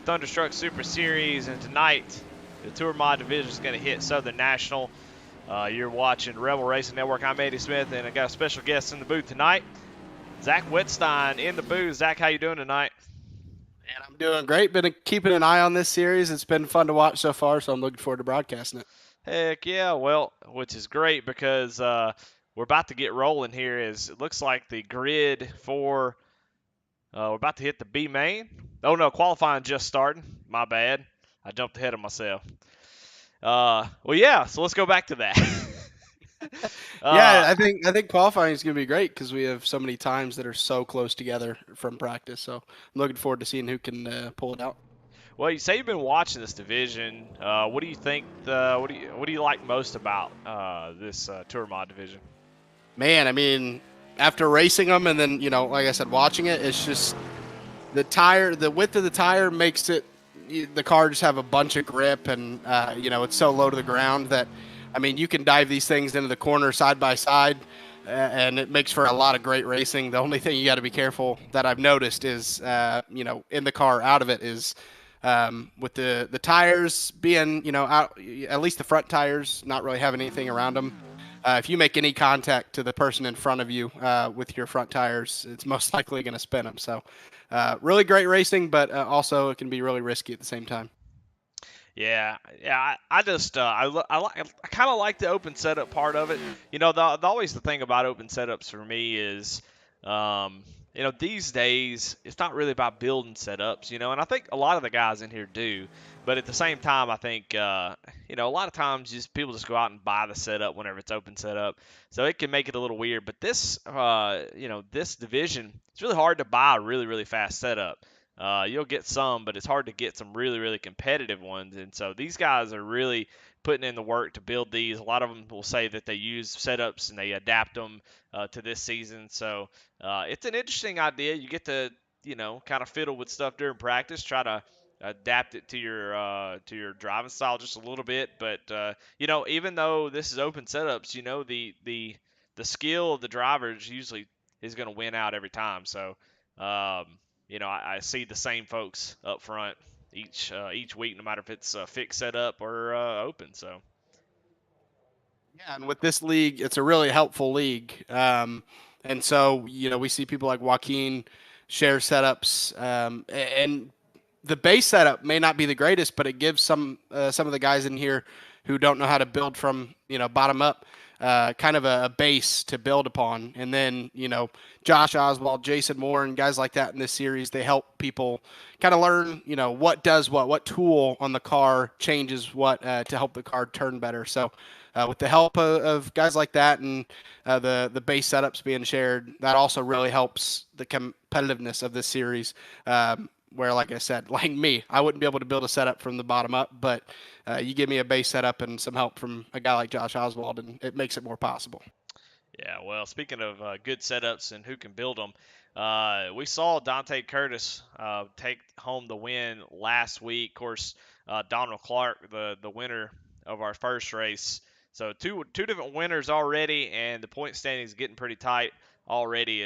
Thunderstruck Super Series, and tonight the Tour Mod division is going to hit Southern National. You're watching Rebel Racing Network. I'm Andy Smith, and I got a special guest in the booth tonight, Zach Wittstein in the booth. Zach, how you doing tonight? And I'm doing great. Been keeping an eye on this series. It's been fun to watch so far, so I'm looking forward to broadcasting it. Heck yeah, well, which is great because we're about to get rolling here. It looks like the grid for we're about to hit the B main. Oh no, qualifying just starting. My bad. I jumped ahead of myself. Well, yeah. So let's go back to that. Yeah, I think qualifying is going to be great because we have so many times that are so close together from practice. So I'm looking forward to seeing who can pull it out. Well, you say you've been watching this division. What do you think? What do you like most about this Tour Mod division? Man, I mean, after racing them and then like I said, watching it, it's just the width of the tire makes the car just have a bunch of grip, and it's so low to the ground that, I mean, you can dive these things into the corner side by side, and it makes for a lot of great racing. The only thing you got to be careful that I've noticed is, in the car out of it is with the tires being, out, at least the front tires not really having anything around them. If you make any contact to the person in front of you with your front tires, it's most likely going to spin them. So really great racing, but also it can be really risky at the same time. Yeah. I just I kind of like the open setup part of it. Always the thing about open setups for me is, um, these days it's not really about building setups. And I think a lot of the guys in here do. But at the same time, I think a lot of times people just go out and buy the setup whenever it's open setup, so it can make it a little weird. But this division, it's really hard to buy a really really fast setup. You'll get some, but it's hard to get some really, really competitive ones. And so these guys are really putting in the work to build these. A lot of them will say that they use setups and they adapt them to this season. So it's an interesting idea. You get to, kind of fiddle with stuff during practice, try to adapt it to your driving style just a little bit. But even though this is open setups, the skill of the drivers usually is going to win out every time. So I see the same folks up front each week, no matter if it's a fixed setup or open. So Yeah, and with this league, it's a really helpful league. And so, we see people like Joaquin share setups, and the base setup may not be the greatest, but it gives some of the guys in here who don't know how to build from bottom up, kind of a base to build upon. And then Josh Oswald, Jason Moore, and guys like that in this series, they help people kind of learn what does what tool on the car changes what to help the car turn better. So. With the help of guys like that and the base setups being shared, that also really helps the competitiveness of this series. Where, like I said, like me, I wouldn't be able to build a setup from the bottom up, but you give me a base setup and some help from a guy like Josh Oswald, and it makes it more possible. yeah, well, speaking of good setups and who can build them, we saw Dante Curtis take home the win last week. Of course, Donald Clark, the winner of our first race. So two different winners already, and the point standing is getting pretty tight already.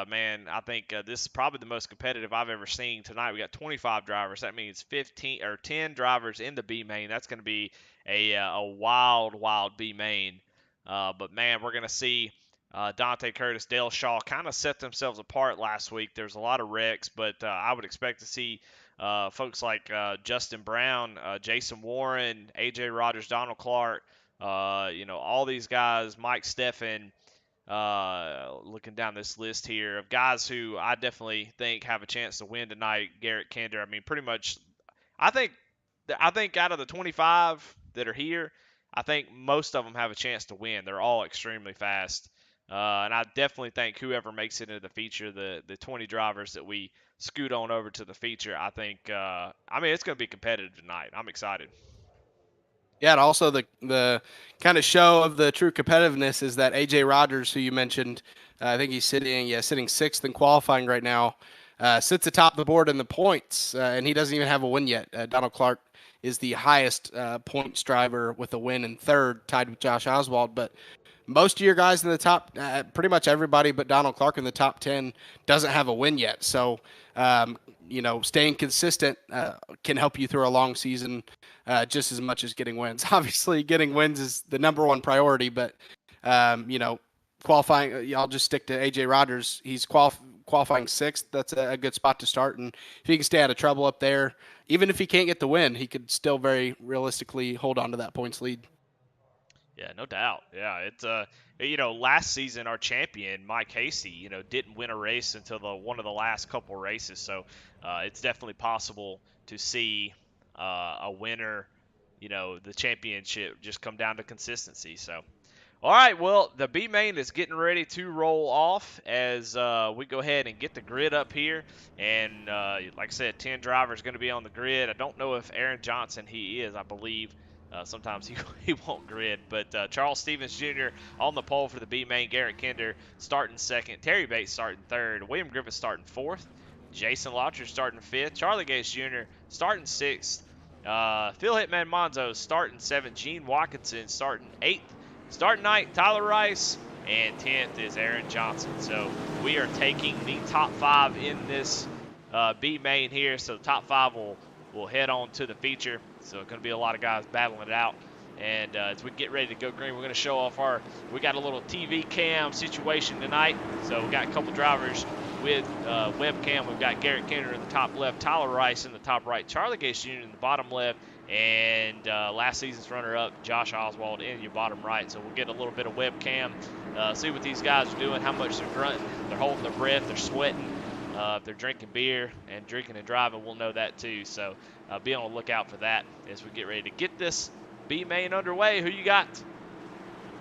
Man, I think this is probably the most competitive I've ever seen tonight. We got 25 drivers. That means 15 or 10 drivers in the B main. That's going to be a wild B main. But man, we're going to see Dante Curtis, Dale Shaw kind of set themselves apart last week. There's a lot of wrecks, but I would expect to see folks like Justin Brown, Jason Warren, A.J. Rogers, Donald Clark, all these guys, Mike Steffen, looking down this list here of guys who I definitely think have a chance to win tonight. Garrett Kinder, I mean, pretty much, I think, I think out of the 25 that are here, I think most of them have a chance to win. They're all extremely fast. And I definitely think whoever makes it into the feature, the 20 drivers that we scoot on over to the feature, I think, it's going to be competitive tonight. I'm excited. Yeah, and also the kind of show of the true competitiveness is that AJ Rogers, who you mentioned, I think he's sitting sixth in qualifying right now, sits atop the board in the points, and he doesn't even have a win yet. Donald Clark is the highest points driver with a win in third, tied with Josh Oswald. But most of your guys in the top, pretty much everybody but Donald Clark in the top 10 doesn't have a win yet. So staying consistent can help you through a long season just as much as getting wins. Obviously, getting wins is the number one priority, but qualifying. I'll just stick to AJ Rodgers. He's qualifying sixth. That's a good spot to start, and if he can stay out of trouble up there, even if he can't get the win, he could still very realistically hold on to that points lead. Yeah, no doubt. Yeah, it's last season our champion Mike Hasty, didn't win a race until one of the last couple races. So it's definitely possible to see a winner, the championship just come down to consistency. So. All right, well, the B main is getting ready to roll off as we go ahead and get the grid up here. And like I said, 10 drivers going to be on the grid. I don't know if Aaron Johnson, he is, I believe. Sometimes he won't grid. But Charles Stevens Jr. on the pole for the B main. Garrett Kinder starting second. Terry Bates starting third. William Griffith starting fourth. Jason Lautcher starting fifth. Charlie Gates Jr. starting sixth. Phil Hitman Monzo starting seventh. Gene Watkinson starting eighth. Starting ninth, Tyler Rice, and 10th is Aaron Johnson. So we are taking the top 5 in this B main here. So the top 5 will head on to the feature. So it's going to be a lot of guys battling it out. And as we get ready to go green, we're going to show off we got a little TV cam situation tonight. So we got a couple drivers with webcam. We've got Garrett Kenner in the top left, Tyler Rice in the top right, Charlie Gates Jr. in the bottom left, and last season's runner-up, Josh Oswald, in your bottom right. So we'll get a little bit of webcam, see what these guys are doing, how much they're grunting, they're holding their breath, they're sweating. If they're drinking beer and drinking and driving, we'll know that too. So be on the lookout for that as we get ready to get this B main underway. Who you got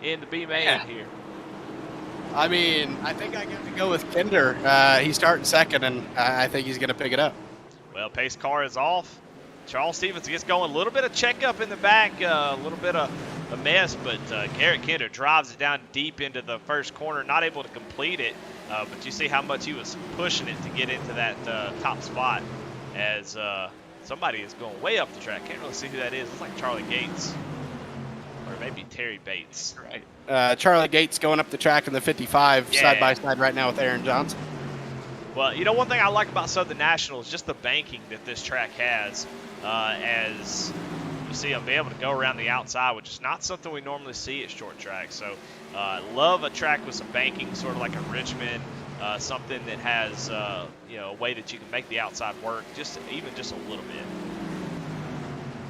in the B main here? I mean, I think I got to go with Kinder. He's starting second, and I think he's going to pick it up. Well, pace car is off. Charles Stevens gets going. A little bit of checkup in the back, a little bit of a mess, but Garrett Kinder drives it down deep into the first corner, not able to complete it. But you see how much he was pushing it to get into that top spot as somebody is going way up the track. Can't really see who that is. Looks like Charlie Gates or maybe Terry Bates. Right. Charlie Gates going up the track in the 55 side by side right now with Aaron Johnson. Well, one thing I like about Southern National is just the banking that this track has. As you see, I'll be able to go around the outside, which is not something we normally see at short tracks. So love a track with some banking, sort of like a Richmond, something that has a way that you can make the outside work, even just a little bit.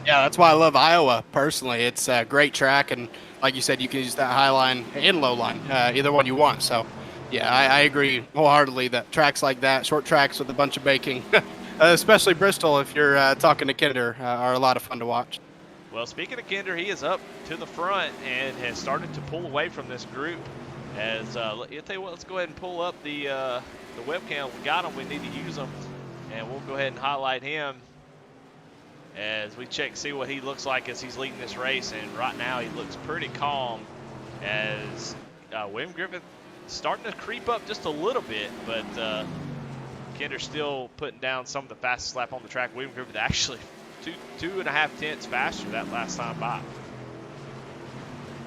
Yeah, that's why I love Iowa personally. It's a great track, and like you said, you can use that high line and low line, either one you want. So, yeah, I agree wholeheartedly that tracks like that, short tracks with a bunch of banking, especially Bristol, if you're talking to Kinder, are a lot of fun to watch. Well, speaking of Kinder, he is up to the front and has started to pull away from this group. As I'll tell you what, let's go ahead and pull up the webcam. We got him. We need to use them, and we'll go ahead and highlight him as we see what he looks like as he's leading this race. And right now, he looks pretty calm as William Griffith starting to creep up just a little bit, but Kinder's still putting down some of the fastest lap on the track. William Griffith actually 2.5 tenths faster that last time by.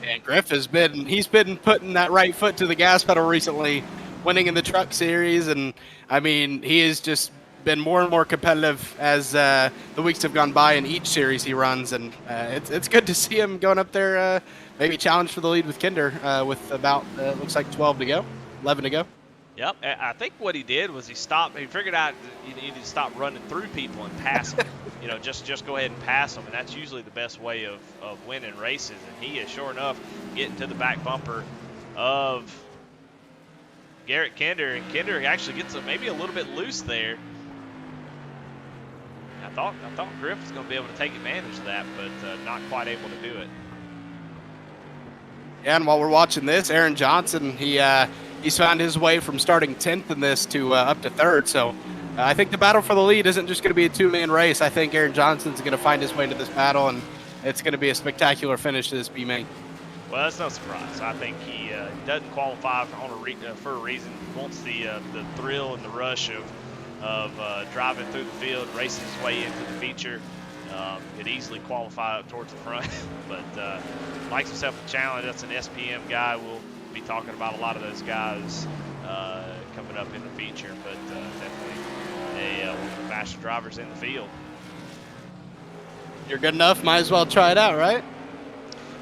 And Griff he's been putting that right foot to the gas pedal recently, winning in the truck series, and I mean he has just been more and more competitive as the weeks have gone by in each series he runs, and it's good to see him going up there, maybe challenge for the lead with Kinder with about looks like 11 to go. Yep, I think what he did was he stopped. He figured out you need to stop running through people and pass them. Just go ahead and pass them, and that's usually the best way of winning races. And he is sure enough getting to the back bumper of Garrett Kinder, and Kinder actually gets maybe a little bit loose there. I thought Griff was going to be able to take advantage of that, but not quite able to do it. Yeah, and while we're watching this, Aaron Johnson, he's found his way from starting 10th in this to up to 3rd. So I think the battle for the lead isn't just going to be a two-man race. I think Aaron Johnson's going to find his way into this battle, and it's going to be a spectacular finish to this B-main. Well, that's no surprise. I think he doesn't qualify for a reason. He wants the thrill and the rush of driving through the field, racing his way into the feature. Could easily qualify up towards the front, but likes himself a challenge. That's an SPM guy. We'll be talking about a lot of those guys coming up in the feature, but definitely one of the fastest drivers in the field. You're good enough. Might as well try it out, right?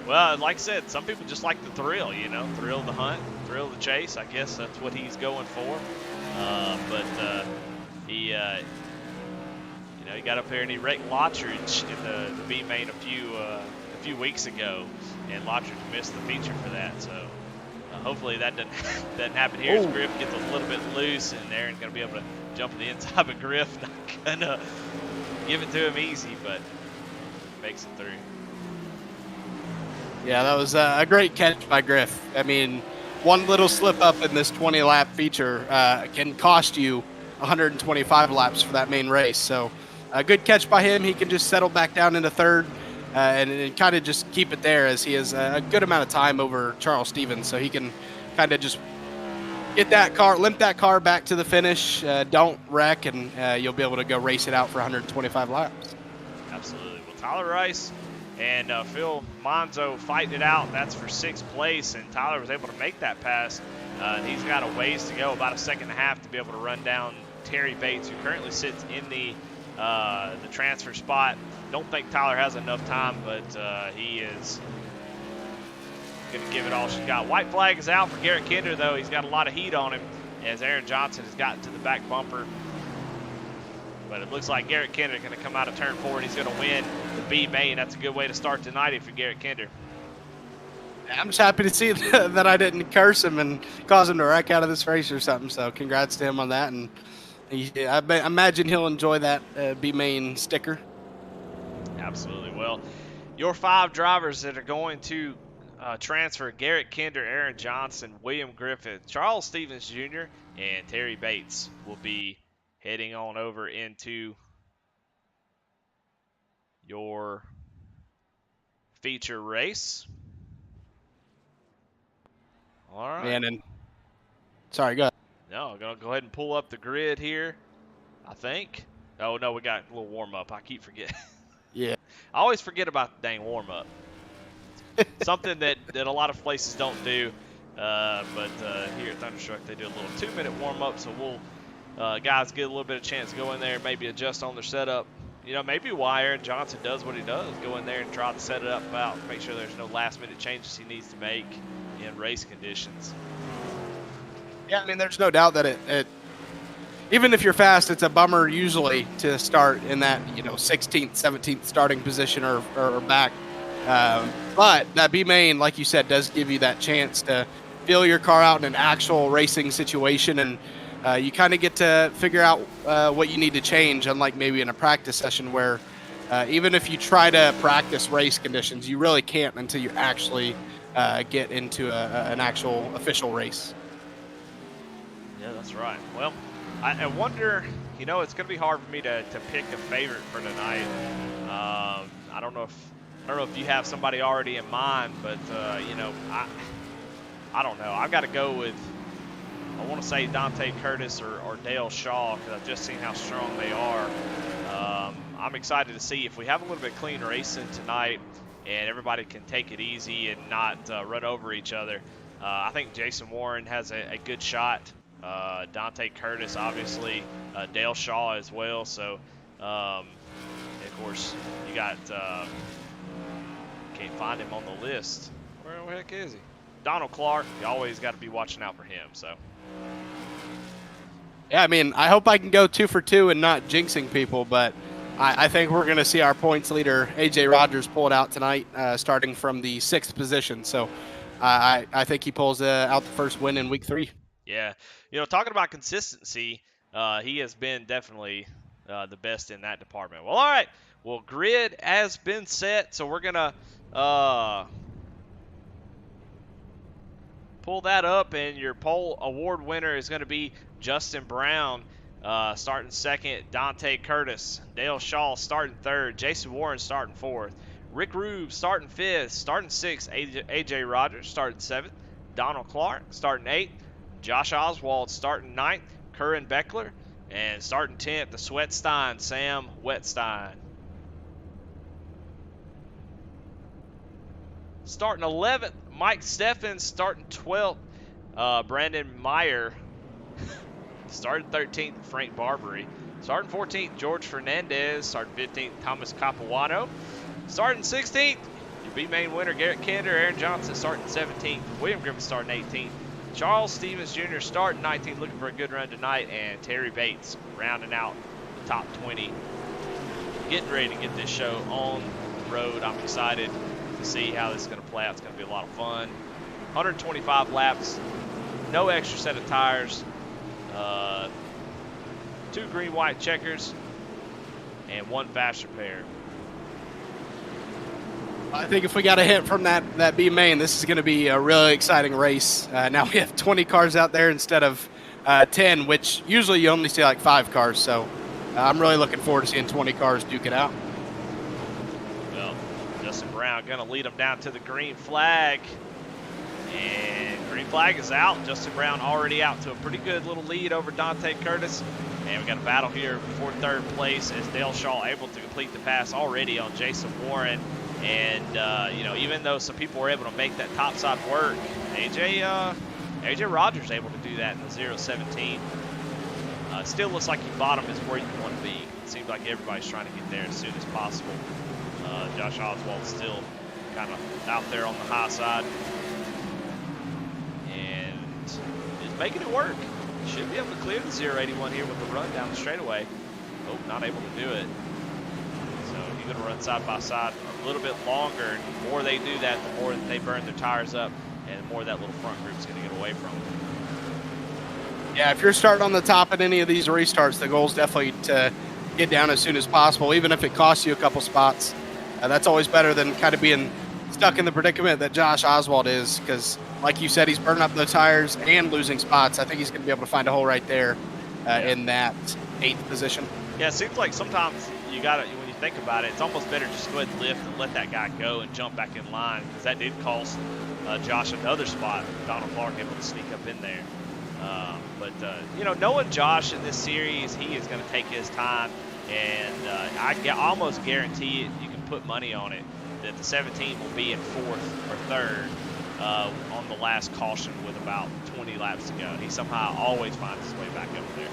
Well, like I said, some people just like the thrill, thrill of the hunt, thrill of the chase. I guess that's what he's going for. But he got up there and he wrecked Lottridge in the B main a few weeks ago, and Lottridge missed the feature for that. So hopefully that doesn't happen here. His grip gets a little bit loose, and Aaron's gonna be able to jump in the inside of Griff. Not gonna give it to him easy, but makes it through. Yeah, that was a great catch by Griff. I mean, one little slip up in this 20-lap feature can cost you 125 laps for that main race. So a good catch by him. He can just settle back down into third and kind of just keep it there, as he has a good amount of time over Charles Stevens. So he can kind of just limp that car back to the finish, don't wreck, and you'll be able to go race it out for 125 laps. Absolutely. Well, Tyler Rice and Phil Monzo fighting it out. That's for 6th place, and Tyler was able to make that pass. He's got a ways to go, about a second and a half, to be able to run down Terry Bates, who currently sits in the transfer spot. Don't think Tyler has enough time, but he is going to give it all she's got. White flag is out for Garrett Kinder, though. He's got a lot of heat on him, as Aaron Johnson has gotten to the back bumper. But it looks like Garrett Kinder is going to come out of turn 4, and he's going to win the B main. That's a good way to start tonight if you're Garrett Kinder. I'm just happy to see that I didn't curse him and cause him to wreck out of this race or something. So congrats to him on that. And I imagine he'll enjoy that B main sticker. Absolutely. Well, your 5 drivers that are going to transfer: Garrett Kinder, Aaron Johnson, William Griffith, Charles Stevens Jr., and Terry Bates will be heading on over into your feature race. All right. Man, and sorry, go ahead. No, I'm going to go ahead and pull up the grid here, I think. Oh, no, we got a little warm-up. I keep forgetting. Yeah. I always forget about the dang warm-up. Something that a lot of places don't do. But here at Thunderstruck, they do a little 2-minute warm-up, so we'll guys get a little bit of chance to go in there and maybe adjust on their setup. Maybe why Aaron Johnson does what he does, go in there and try to set it up out, make sure there's no last-minute changes he needs to make in race conditions. Yeah, I mean, there's no doubt that it even if you're fast, it's a bummer usually to start in that 16th, 17th starting position or back. But that B main, like you said, does give you that chance to feel your car out in an actual racing situation, and you kind of get to figure out what you need to change, unlike maybe in a practice session where even if you try to practice race conditions, you really can't until you actually get into an actual official race. Yeah, that's right. Well, I wonder, it's going to be hard for me to pick a favorite for tonight. I don't know if you have somebody already in mind, but I don't know. I've got to go with, I want to say Dante Curtis or Dale Shaw, because I've just seen how strong they are. I'm excited to see if we have a little bit clean racing tonight and everybody can take it easy and not run over each other. I think Jason Warren has a good shot. Dante Curtis, obviously, Dale Shaw as well. So, of course, you got, can't find him on the list. Where the heck is he? Donald Clark, you always got to be watching out for him. So, yeah, I mean, I hope I can go 2 for 2 and not jinxing people, but I think we're going to see our points leader, AJ Rogers, pull it out tonight, starting from the 6th position. So, I think he pulls out the first win in week 3. Yeah, talking about consistency, he has been definitely the best in that department. Well, all right. Well, grid has been set, so we're going to pull that up, and your poll award winner is going to be Justin Brown starting 2nd, Dante Curtis, Dale Shaw starting 3rd, Jason Warren starting 4th, Rick Rube starting 5th, starting 6th, AJ Rogers starting 7th, Donald Clark starting 8th, Josh Oswald starting 9th, Curran Beckler, and starting 10th, the Sweatstein, Sam Wetstein. Starting 11th, Mike Steffens. Starting 12th, Brandon Meyer. Starting 13th, Frank Barbary. Starting 14th, George Fernandez. Starting 15th, Thomas Capuano. Starting 16th, your B-main winner, Garrett Kender. Aaron Johnson starting 17th. William Griffin starting 18th. Charles Stevens Jr. starting 19th, looking for a good run tonight. And Terry Bates rounding out the top 20. Getting ready to get this show on the road. I'm excited to see how this is going to play out. It's going to be a lot of fun. 125 laps, no extra set of tires, 2 green-white checkers, and 1 fast repair. I think if we got a hint from that B main, this is going to be a really exciting race. Now we have 20 cars out there instead of 10, which usually you only see like 5 cars. So I'm really looking forward to seeing 20 cars duke it out. Well, Justin Brown going to lead them down to the green flag. And green flag is out. Justin Brown already out to a pretty good little lead over Dante Curtis. And we got a battle here for 3rd place as Dale Shaw able to complete the pass already on Jason Warren. And, you know, even though some people were able to make that top side work, AJ Rogers able to do that in the 0-17. Still looks like your bottom is where you want to be. It seems like everybody's trying to get there as soon as possible. Josh Oswald's still kind of out there on the high side. And is making it work. Should be able to clear the 081 here with the run down the straightaway. Oh, not able to do it. So he's going to run side by side a little bit longer. And the more they do that, the more that they burn their tires up, and the more that little front group is going to get away from them. Yeah, if you're starting on the top at any of these restarts, the goal is definitely to get down as soon as possible, even if it costs you a couple spots. That's always better than kind of being stuck in the predicament that Josh Oswald is, because like you said, he's burning up the tires and losing spots. I think he's going to be able to find a hole right there in that 8th position. Yeah, it seems like sometimes you got to, when you think about it, it's almost better just to go ahead and lift and let that guy go and jump back in line, because that did cost Josh another spot. Donald Clark able to sneak up in there. But you know, knowing Josh in this series, he is going to take his time, and I almost guarantee it. You can put money on it that the 17 will be in 4th or 3rd on the last caution with about 20 laps to go. He somehow always finds his way back up there.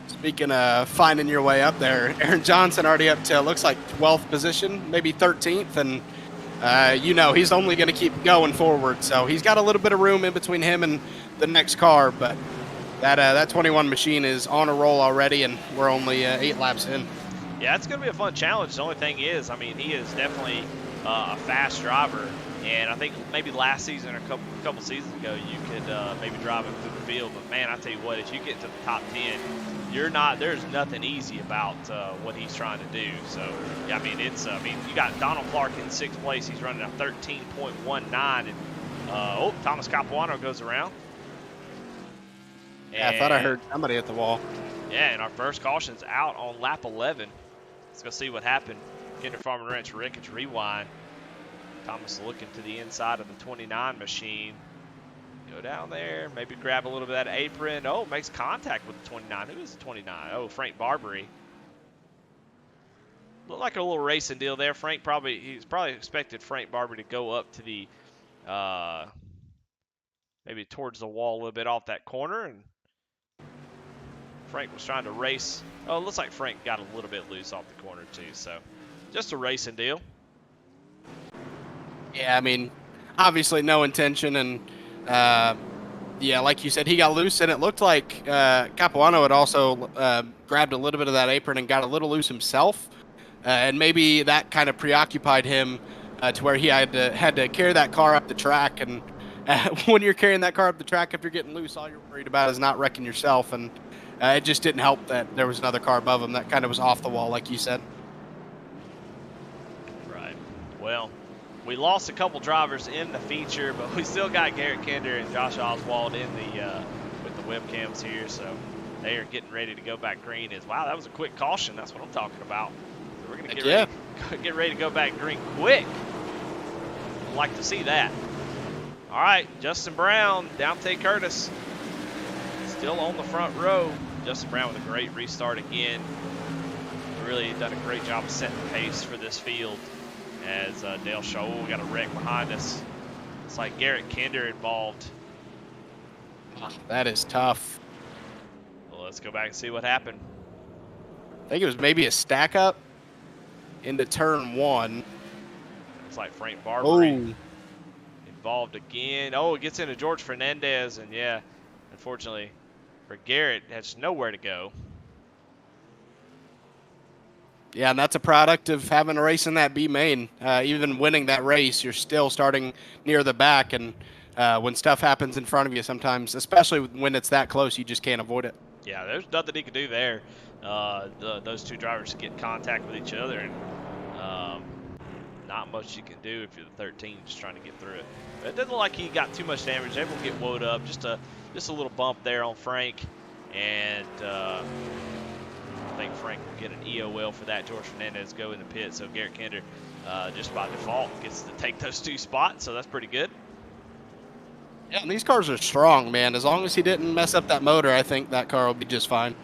Speaking of finding your way up there, Aaron Johnson already up to, looks like 12th position, maybe 13th, and you know, he's only going to keep going forward. So he's got a little bit of room in between him and the next car, but that 21 machine is on a roll already, and we're only 8 laps in. Yeah, it's going to be a fun challenge. The only thing is, I mean, he is definitely a fast driver, and I think maybe last season or a couple seasons ago, you could maybe drive him through the field. But man, I tell you what, if you get to the top 10, there's nothing easy about what he's trying to do. So yeah, I mean, you got Donald Clark in 6th place. He's running a 13.19, and Thomas Capuano goes around. Yeah, I thought I heard somebody at the wall. Yeah, and our first caution's out on lap 11. Let's go see what happened. Kinder Farm and Ranch Ricketts rewind. Thomas looking to the inside of the 29 machine. Go down there, maybe grab a little bit of that apron. Oh, makes contact with the 29. Who is the 29? Oh, Frank Barbary. Looked like a little racing deal there. He's probably expected Frank Barbary to go up to the, maybe towards the wall a little bit off that corner, and Frank was trying to race. Oh, it looks like Frank got a little bit loose off the corner too, so just a racing deal. Yeah, I mean, obviously no intention, and yeah, like you said, he got loose, and it looked like Capuano had also grabbed a little bit of that apron and got a little loose himself, and maybe that kind of preoccupied him to where he had to carry that car up the track. And when you're carrying that car up the track, if you're getting loose, all you're worried about is not wrecking yourself, and it just didn't help that there was another car above him that kind of was off the wall, like you said. Right. Well, we lost a couple drivers in the feature, but we still got Garrett Kender and Josh Oswald in the with the webcams here, so they are getting ready to go back green. Wow, that was a quick caution. That's what I'm talking about. So we're gonna get ready to go back green quick. I'd like to see that. All right, Justin Brown, Dante Curtis, still on the front row. Justin Brown with a great restart again. Really done a great job of setting the pace for this field. As Dale Shaw, we got a wreck behind us. It's like Garrett Kender involved. That is tough. Well, let's go back and see what happened. I think it was maybe a stack up into turn 1. It's like Frank Barbary Oh, involved again. Oh, it gets into George Fernandez, and yeah, unfortunately for Garrett, has nowhere to go. yeah, and that's a product of having a race in that B main. Even winning that race, you're still starting near the back, and when stuff happens in front of you, sometimes, especially when it's that close, you just can't avoid it. Yeah, there's nothing he can do there. Those two drivers get in contact with each other, and not much you can do if you're the 13 just trying to get through it. But it doesn't look like he got too much damage. Able to get woed up. Just a little bump there on Frank, and I think Frank will get an EOL for that. George Fernandez go in the pit, so Garrett Kinder just by default gets to take those 2 spots, so that's pretty good. Yeah, and these cars are strong, man. As long as he didn't mess up that motor, I think that car will be just fine.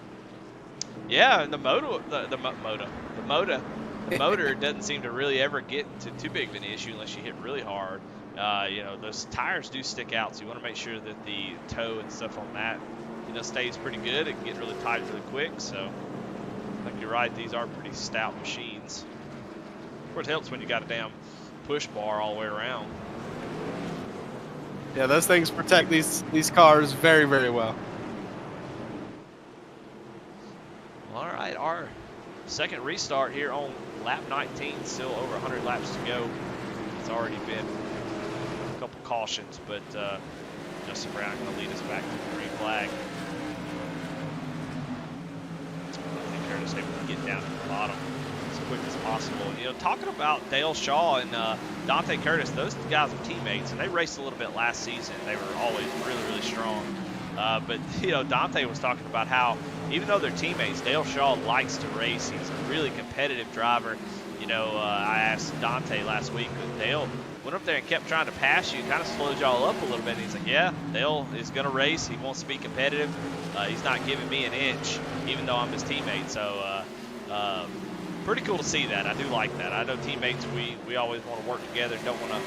Yeah, and the motor doesn't seem to really ever get to too big of an issue unless you hit really hard. Those tires do stick out, so you want to make sure that the toe and stuff on that, stays pretty good. It can get really tight really quick, so I think you're right. These are pretty stout machines. Of course, it helps when you got a damn push bar all the way around. Yeah, those things protect these cars very, very well. All right, our second restart here on lap 19, still over 100 laps to go. It's already been a couple cautions, but Justin Brown going to lead us back to the green flag. I think Curtis able to get down to the bottom as quick as possible. Talking about Dale Shaw and Dante Curtis, those guys are teammates, and they raced a little bit last season. They were always really, really strong. But Dante was talking about how even though they're teammates, Dale Shaw likes to race. He's a really competitive driver. I asked Dante last week, Dale went up there and kept trying to pass you, kind of slowed y'all up a little bit. And he's like, yeah, Dale is going to race. He wants to be competitive. He's not giving me an inch, even though I'm his teammate. So pretty cool to see that. I do like that. I know teammates, we always want to work together, don't want to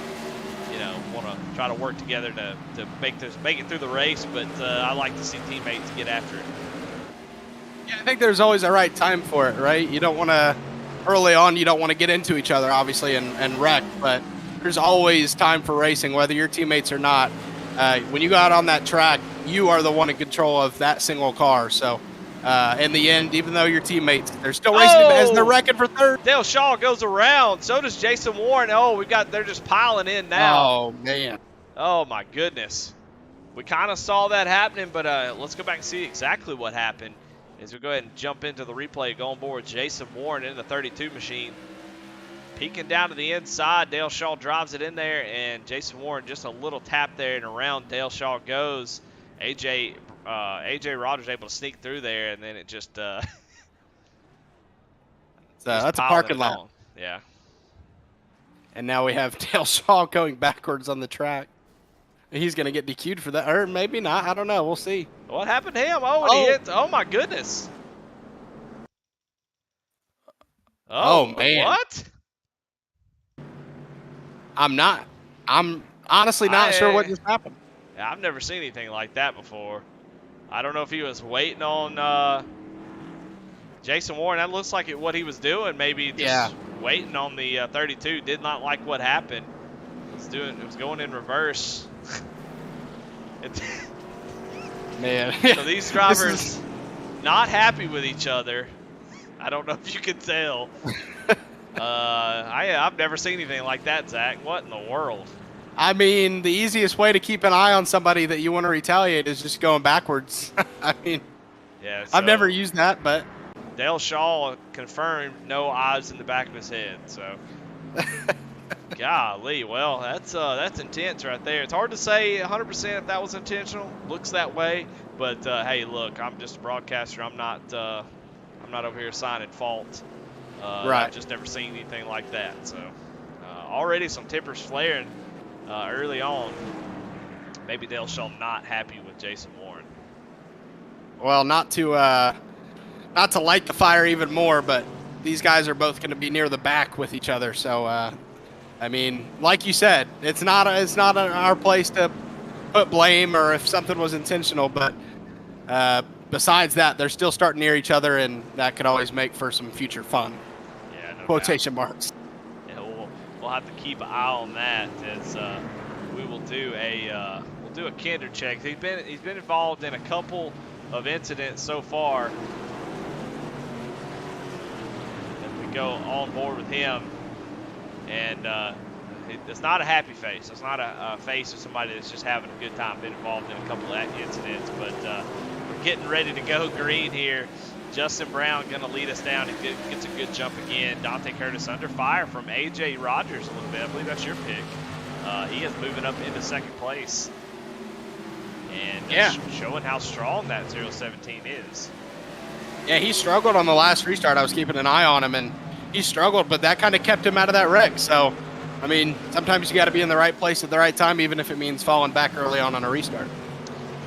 try to work together to make it through the race, but I like to see teammates get after it. Yeah, I think there's always a right time for it, right? You don't want to, early on, you don't want to get into each other, obviously, and wreck, but there's always time for racing, whether you're teammates or not. When you go out on that track, you are the one in control of that single car, so in the end, even though you're teammates, they're still racing as they're wrecking for third. Dale Shaw goes around. So does Jason Warren. Oh, they're just piling in now. Oh, man. Oh, my goodness. We kind of saw that happening, but let's go back and see exactly what happened as we go ahead and jump into the replay. Going board, Jason Warren in the 32 machine. Peeking down to the inside, Dale Shaw drives it in there, and Jason Warren just a little tap there, and around Dale Shaw goes. AJ Rogers able to sneak through there, and then it just that's a parking lot. Yeah. And now we have Dale Shaw going backwards on the track. He's going to get DQ'd for that, or maybe not. I don't know. We'll see. What happened to him? Oh, and he hit. Oh, my goodness. Oh, man. What? I'm honestly not sure what just happened. I've never seen anything like that before. I don't know if he was waiting on Jason Warren. That looks like what he was doing. Maybe just waiting on the 32. Did not like what happened. It was going in reverse. Man. So these drivers not happy with each other. I don't know if you can tell. I've never seen anything like that, Zach. What in the world? I mean, the easiest way to keep an eye on somebody that you want to retaliate is just going backwards. I mean, yeah, I've never used that, but Dale Shaw confirmed no eyes in the back of his head. So, golly, well, that's intense right there. It's hard to say 100% if that was intentional. Looks that way, but hey, look, I'm just a broadcaster. I'm not over here assigning fault. Right. I've just never seen anything like that. So, already some tempers flaring. Early on, maybe Dale Shaw not happy with Jason Warren. Well, not to light the fire even more, but these guys are both going to be near the back with each other. So, I mean, like you said, it's not our place to put blame or if something was intentional, but besides that, they're still starting near each other, and that could always make for some future fun. Yeah, no Quotation doubt. marks. Yeah, we'll have to keep an eye on that as we will do a kinder check. He's been involved in a couple of incidents so far. If we go on board with him, and it's not a happy face. It's not a face of somebody that's just having a good time. Been involved in a couple of incidents, but we're getting ready to go green here. Justin Brown going to lead us down. He gets a good jump again. Dante Curtis under fire from A.J. Rogers a little bit. I believe that's your pick. He is moving up into second place. And showing how strong that 017 is. Yeah, he struggled on the last restart. I was keeping an eye on him, and he struggled, but that kind of kept him out of that wreck. So, I mean, sometimes you got to be in the right place at the right time, even if it means falling back early on a restart.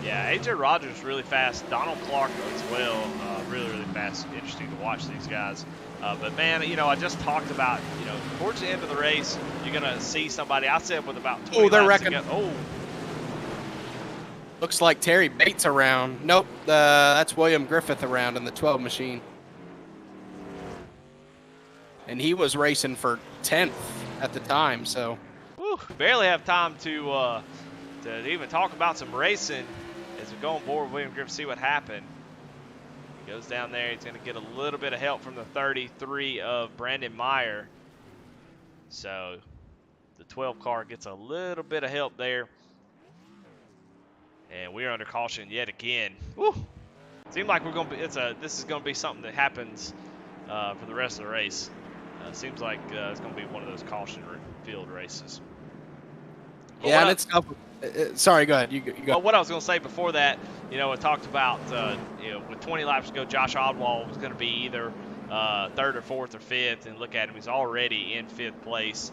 Yeah, A.J. Rogers really fast. Donald Clark as well, really, really fast. Interesting to watch these guys. But, man, I just talked about, towards the end of the race, you're going to see somebody, I said with about 20 laps to go. Oh, looks like Terry Bates around. Nope, that's William Griffith around in the 12 machine. And he was racing for 10th at the time, so. Whew, barely have time to even talk about some racing as we go on board with William Griffith, see what happened. He goes down there. He's going to get a little bit of help from the 33 of Brandon Meyer. So the 12 car gets a little bit of help there. And we're under caution yet again. Woo! Seems like we're going to be. This is going to be something that happens for the rest of the race. Seems like it's going to be one of those caution field races. But yeah, and it's tough. Sorry, go ahead. You go. Well, what I was going to say before that, we talked about, with 20 laps to go, Josh Oswald was going to be either third or fourth or fifth, and look at him, he's already in fifth place,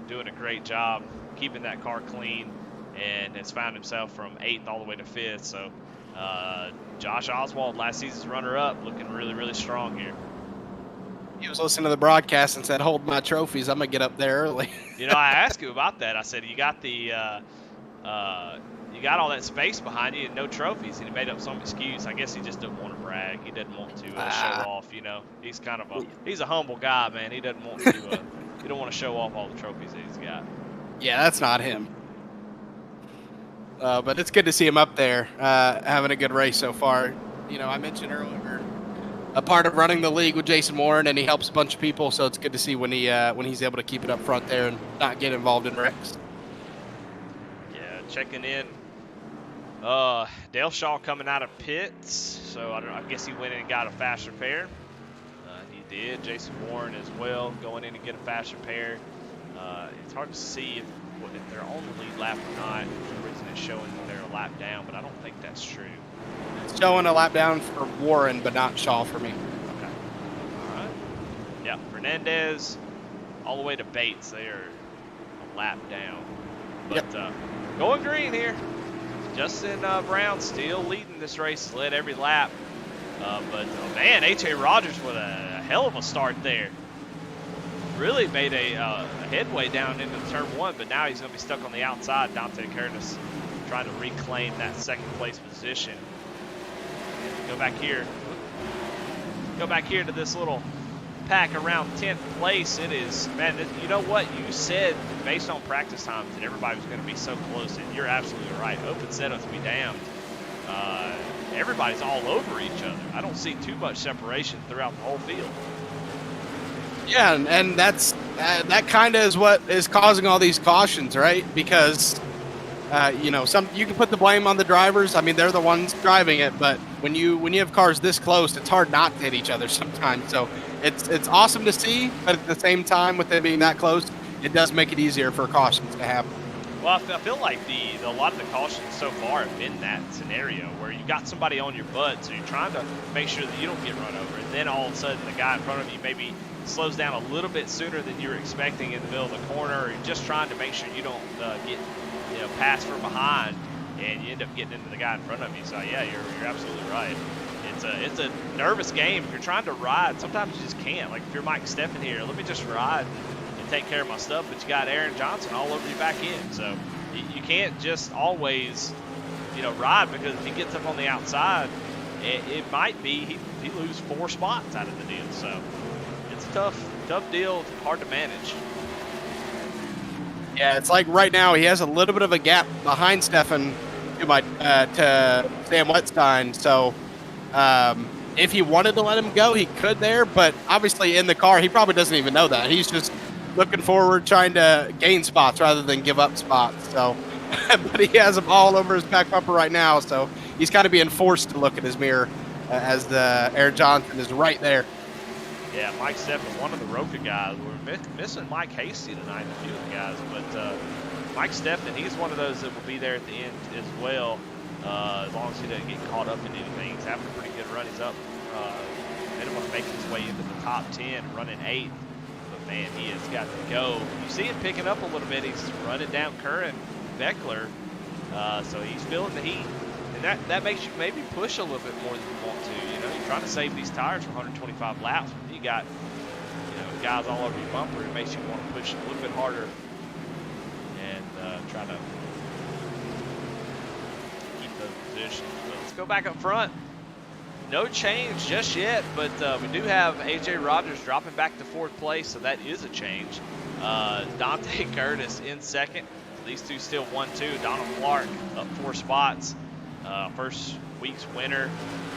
doing a great job keeping that car clean, and has found himself from 8th all the way to 5th. So Josh Oswald, last season's runner-up, looking really, really strong here. He was listening to the broadcast and said, "Hold my trophies. I'm gonna get up there early." I asked him about that. I said, "You got you got all that space behind you and no trophies," and he made up some excuse. I guess he just didn't want to brag. He didn't want to show off. He's kind of he's a humble guy, man. He doesn't want to. He don't want to show off all the trophies that he's got. Yeah, that's not him. But it's good to see him up there, having a good race so far. I mentioned earlier, a part of running the league with Jason Warren, and he helps a bunch of people, so it's good to see when he's able to keep it up front there and not get involved in wrecks. Yeah, checking in. Dale Shaw coming out of pits, so I guess he went in and got a faster pair. He did. Jason Warren as well, going in and get a faster pair. It's hard to see if they're on the lead lap or not. For some reason it's showing that they're a lap down, but I don't think that's true. It's showing a lap down for Warren, but not Shaw for me. Okay. All right. Yeah, Fernandez all the way to Bates. They are a lap down. But going green here. Justin Brown still leading this race. Led every lap. But, man, A.J. Rogers with a hell of a start there. Really made a headway down into turn one, but now he's going to be stuck on the outside. Dante Curtis trying to reclaim that second place position. Go back here to this little pack around 10th place. It is, man, you know what? You said based on practice times that everybody was going to be so close, and you're absolutely right. Open setups be damned. Everybody's all over each other. I don't see too much separation throughout the whole field. Yeah, and that kind of is what is causing all these cautions, right? Because you can put the blame on the drivers. I mean, they're the ones driving it, but when you have cars this close, it's hard not to hit each other sometimes. So it's awesome to see, but at the same time, with it being that close, it does make it easier for cautions to happen. Well, I feel like a lot of the cautions so far have been that scenario where you got somebody on your butt, so you're trying to make sure that you don't get run over, and then all of a sudden the guy in front of you maybe slows down a little bit sooner than you were expecting in the middle of the corner, or you're just trying to make sure you don't get passed from behind, and you end up getting into the guy in front of you. So yeah, you're absolutely right. It's a nervous game. If you're trying to ride, sometimes you just can't. Like if you're Mike Steffen here, let me just ride and take care of my stuff, but you got Aaron Johnson all over you back in. So you can't just always, ride, because if he gets up on the outside, it might be he lose 4 spots out of the deal. So it's a tough deal, hard to manage. Yeah, it's like right now he has a little bit of a gap behind Stefan to Sam Wetstein. So if he wanted to let him go, he could there. But obviously in the car, he probably doesn't even know that. He's just looking forward, trying to gain spots rather than give up spots. So, but he has them all over his back bumper right now. So he's kind of being forced to look at his mirror as the Aaron Johnson is right there. Yeah, Mike Stephan, one of the Roca guys. We're missing Mike Hasty tonight, a few of the guys, but Mike Stephan, he's one of those that will be there at the end as well, as long as he doesn't get caught up in anything. He's having a pretty good run. He's up minimum making his way into the top 10, running 8th. But man, he has got to go. You see him picking up a little bit. He's running down Curran, Beckler, so he's feeling the heat. And that makes you maybe push a little bit more than you want to. You know, you're trying to save these tires for 125 laps. You got, guys all over your bumper. It makes you want to push a little bit harder and try to keep those positions. But let's go back up front. No change just yet, but we do have AJ Rogers dropping back to 4th place, so that is a change. Dante Curtis in 2nd. These two still 1-2. Donald Clark up 4 spots. First week's winner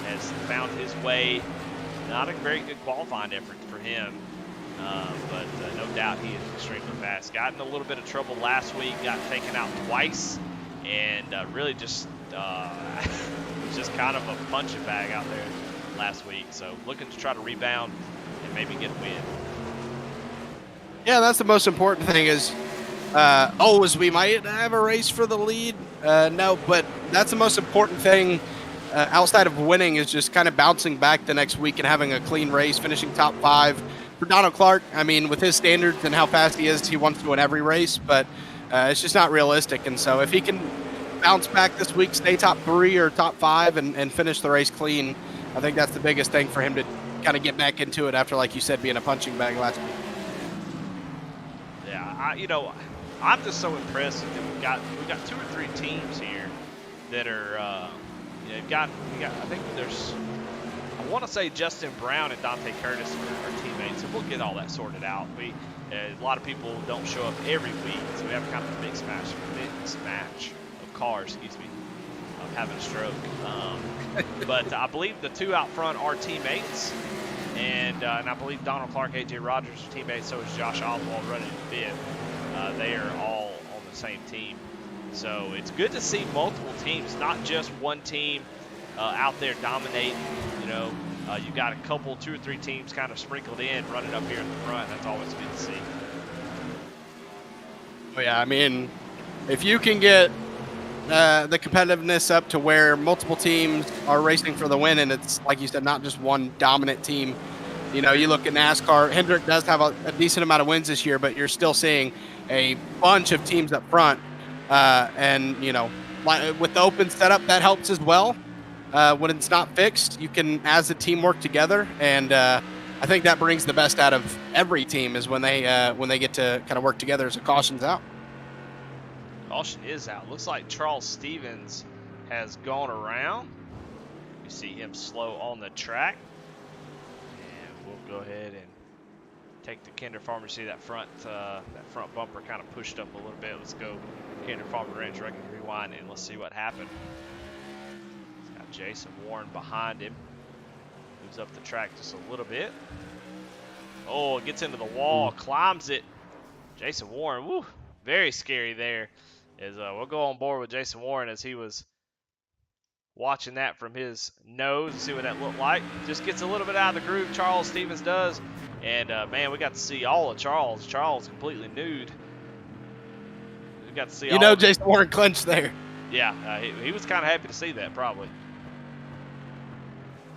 has found his way. Not a very good qualifying effort for him, but no doubt he is extremely fast. Got in a little bit of trouble last week, got taken out twice, and really just was just kind of a punching bag out there last week. So looking to try to rebound and maybe get a win. Yeah, that's the most important thing is, as we might have a race for the lead. No, but that's the most important thing outside of winning is just kind of bouncing back the next week and having a clean race, finishing top 5. For Donald Clark, I mean, with his standards and how fast he is, he wants to win every race, but it's just not realistic. And so if he can bounce back this week, stay top 3 or top 5 and finish the race clean, I think that's the biggest thing for him to kind of get back into it after, like you said, being a punching bag last week. Yeah, I'm just so impressed that we've got 2 or 3 teams here that are, we got. I think there's. I want to say Justin Brown and Dante Curtis are teammates, and we'll get all that sorted out. A lot of people don't show up every week, so we have kind of a mixed match of cars. Excuse me, I'm having a stroke. But I believe the 2 out front are teammates, and I believe Donald Clark, AJ Rogers are teammates. So is Josh Oswald running 5th. They are all on the same team. So it's good to see multiple teams, not just one team out there dominating. You've got a couple, 2 or 3 teams kind of sprinkled in, running up here in the front. That's always good to see. Oh, yeah, I mean, if you can get the competitiveness up to where multiple teams are racing for the win, and it's, like you said, not just one dominant team. You look at NASCAR, Hendrick does have a decent amount of wins this year, but you're still seeing a bunch of teams up front. And with the open setup, that helps as well. When it's not fixed, you can, as a team, work together, and I think that brings the best out of every team is when they get to kind of work together as a caution's out. Caution is out. Looks like Charles Stevens has gone around. You see him slow on the track, and we'll go ahead and take the Kinder Farmer. See that front bumper kind of pushed up a little bit. Let's go Kinder Farmer Ranch Wrecking Rewind, and let's see what happened. He's got Jason Warren behind him. Moves up the track just a little bit. Oh, gets into the wall, climbs it. Jason Warren, woo, very scary there. We'll go on board with Jason Warren as he was watching that from his nose and see what that looked like. Just gets a little bit out of the groove, Charles Stevens does. And, man, we got to see all of Charles. Charles completely nude. We got to see all of Jason Warren clinched there. Yeah, he was kind of happy to see that, probably.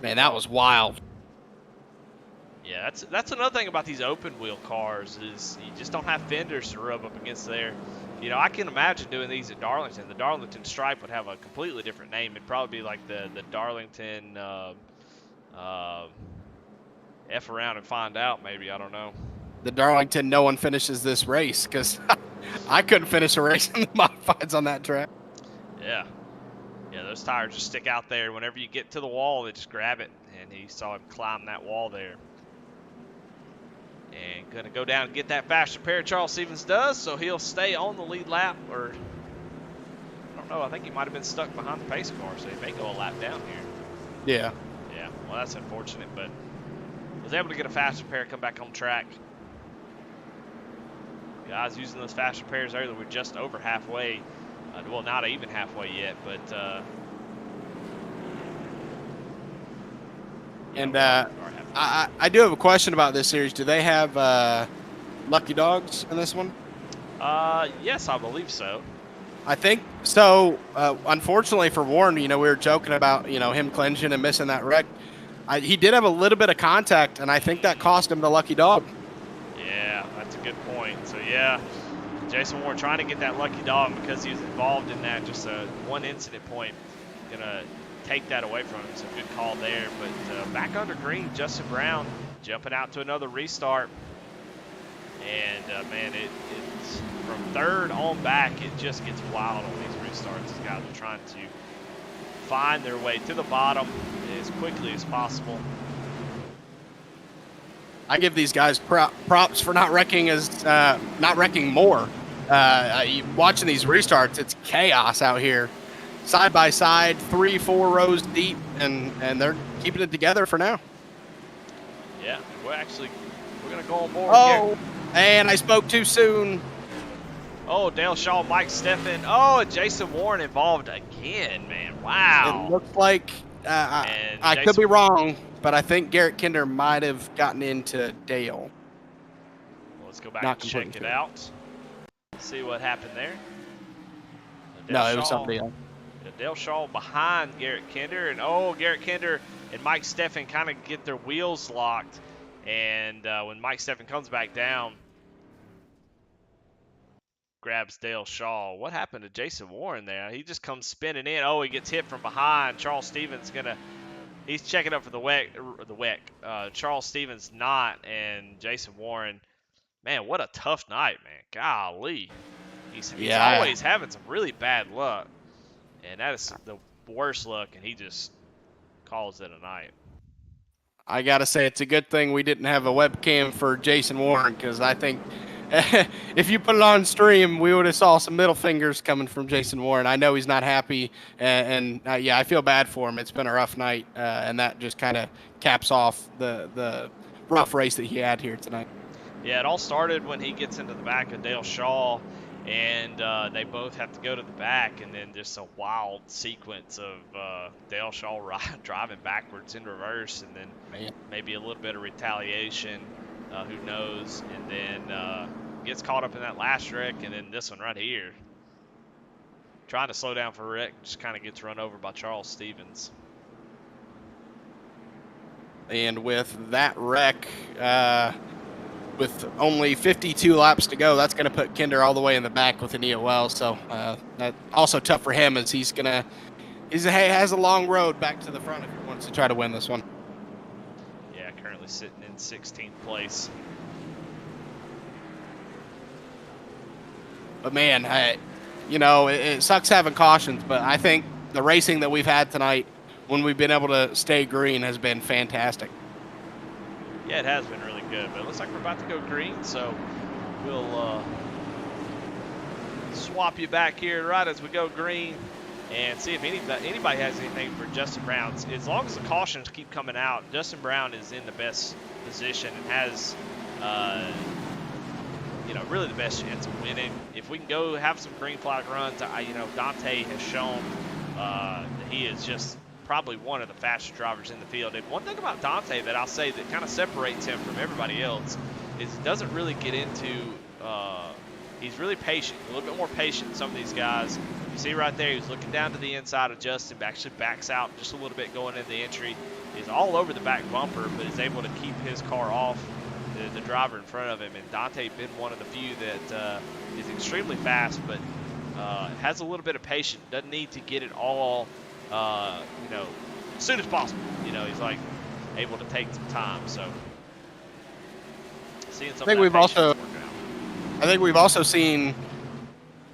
Man, that was wild. Yeah, that's another thing about these open wheel cars is you just don't have fenders to rub up against there. I can imagine doing these at Darlington. The Darlington stripe would have a completely different name. It'd probably be like the Darlington F around and find out, maybe. I don't know. The Darlington, no one finishes this race, because I couldn't finish a race in the modifieds on that track. Yeah. Yeah, those tires just stick out there. Whenever you get to the wall, they just grab it, and he saw him climb that wall there. And going to go down and get that fast repair. Charles Stevens does, so he'll stay on the lead lap. Or, I don't know, I think he might have been stuck behind the pace car, so he may go a lap down here. Yeah. Yeah, well, that's unfortunate, but was able to get a fast repair, come back on track. Guys using those fast repairs earlier, we're just over halfway. Well, not even halfway yet, but and I do have a question about this series. Do they have lucky dogs in this one? Yes, I believe so. I think so. Unfortunately for Warren, we were joking about him clinching and missing that wreck. He did have a little bit of contact, and I think that cost him the lucky dog. Yeah, that's a good point. So yeah, Jason Warren trying to get that lucky dog because he was involved in that. Just one incident point, gonna take that away from him. So good call there. But back under green, Justin Brown jumping out to another restart. And man, it's from third on back, it just gets wild on these restarts. These guys are trying to find their way to the bottom as quickly as possible. I give these guys props for not wrecking more. Watching these restarts, it's chaos out here, side by side, 3-4 rows deep, and they're keeping it together for now. Yeah, we're gonna go on board. Oh, and I spoke too soon. Oh, Dale Shaw, Mike Steffen. Oh, and Jason Warren involved again, man. Wow. It looks like I could be wrong, but I think Garrett Kinder might have gotten into Dale. Well, let's go back and check it out. See what happened there. No, it was somebody else. Dale Shaw behind Garrett Kinder, and Garrett Kinder and Mike Steffen kind of get their wheels locked, and when Mike Steffen comes back down, grabs Dale Shaw. What happened to Jason Warren there? He just comes spinning in. Oh, he gets hit from behind. Charles Stevens he's checking up for the wreck. Charles Stevens not, and Jason Warren, man, what a tough night, man. Golly. He's always having some really bad luck, and that is the worst luck, and he just calls it a night. I got to say, it's a good thing we didn't have a webcam for Jason Warren, because I think if you put it on stream, we would have saw some middle fingers coming from Jason Warren. I know he's not happy, and I feel bad for him. It's been a rough night, and that just kind of caps off the rough race that he had here tonight. Yeah, it all started when he gets into the back of Dale Shaw, and they both have to go to the back, and then just a wild sequence of Dale Shaw driving backwards in reverse, and then maybe a little bit of retaliation. Who knows? And then gets caught up in that last wreck, and then this one right here. Trying to slow down for a wreck, just kind of gets run over by Charles Stevens. And with that wreck, with only 52 laps to go, that's going to put Kinder all the way in the back with an EOL. So that's also tough for him, as he has a long road back to the front if he wants to try to win this one. Yeah, currently sitting in 16th place. But man, it sucks having cautions, but I think the racing that we've had tonight, when we've been able to stay green, has been fantastic. Yeah, it has been really good, but it looks like we're about to go green, so we'll swap you back here right as we go green and see if anybody has anything for Justin Brown. As long as the cautions keep coming out, Justin Brown is in the best position and has really the best chance of winning. If we can go have some green flag runs, Dante has shown that he is just probably one of the fastest drivers in the field. And one thing about Dante that I'll say that kind of separates him from everybody else is he doesn't really get into he's really patient, a little bit more patient than some of these guys. You see right there, he's looking down to the inside of Justin, actually backs out just a little bit going into the entry. He's all over the back bumper, but is able to keep his car off the driver in front of him. And Dante been one of the few that is extremely fast, but has a little bit of patience. Doesn't need to get it all, as soon as possible. He's like able to take some time. So seeing some. I think we've also seen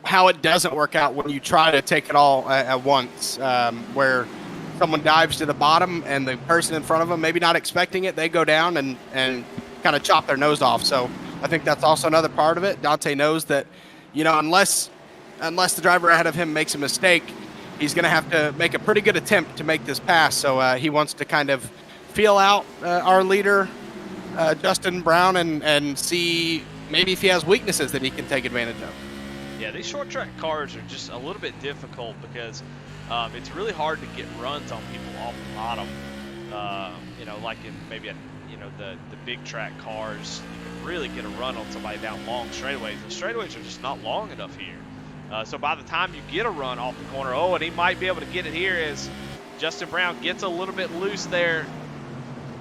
how it doesn't work out when you try to take it all at once, where someone dives to the bottom and the person in front of them, maybe not expecting it, they go down and kind of chop their nose off. So I think that's also another part of it. Dante knows that, unless the driver ahead of him makes a mistake, he's going to have to make a pretty good attempt to make this pass. So he wants to kind of feel out our leader, Justin Brown, and see maybe if he has weaknesses that he can take advantage of. Yeah, these short track cars are just a little bit difficult because it's really hard to get runs on people off the bottom. Like in maybe the big track cars, you can really get a run on somebody down long straightaways. The straightaways are just not long enough here. So by the time you get a run off the corner, and he might be able to get it here as Justin Brown gets a little bit loose there.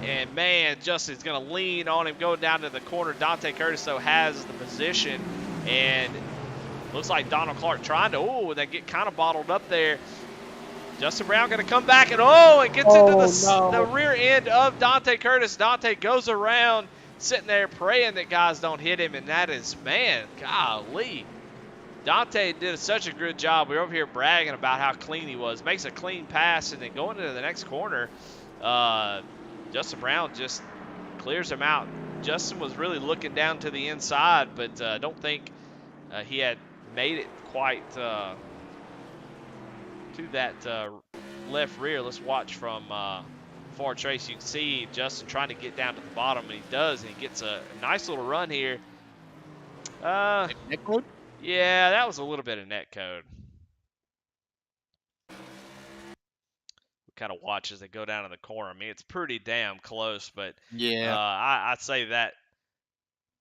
And man, Justin's going to lean on him going down to the corner. Dante Curtis, though, has the position. And looks like Donald Clark trying to, they get kind of bottled up there. Justin Brown going to come back and it gets into the rear end of Dante Curtis. Dante goes around sitting there praying that guys don't hit him. And that is, man, golly. Dante did such a good job. We were over here bragging about how clean he was. Makes a clean pass and then going into the next corner. Justin Brown just clears him out. Justin was really looking down to the inside, but I don't think he had made it quite to that left rear. Let's watch from far trace. You can see Justin trying to get down to the bottom, and he does, and he gets a nice little run here. Net code? Yeah, that was a little bit of net code. Kind of watch as they go down to the corner. I mean, it's pretty damn close, but yeah, I'd say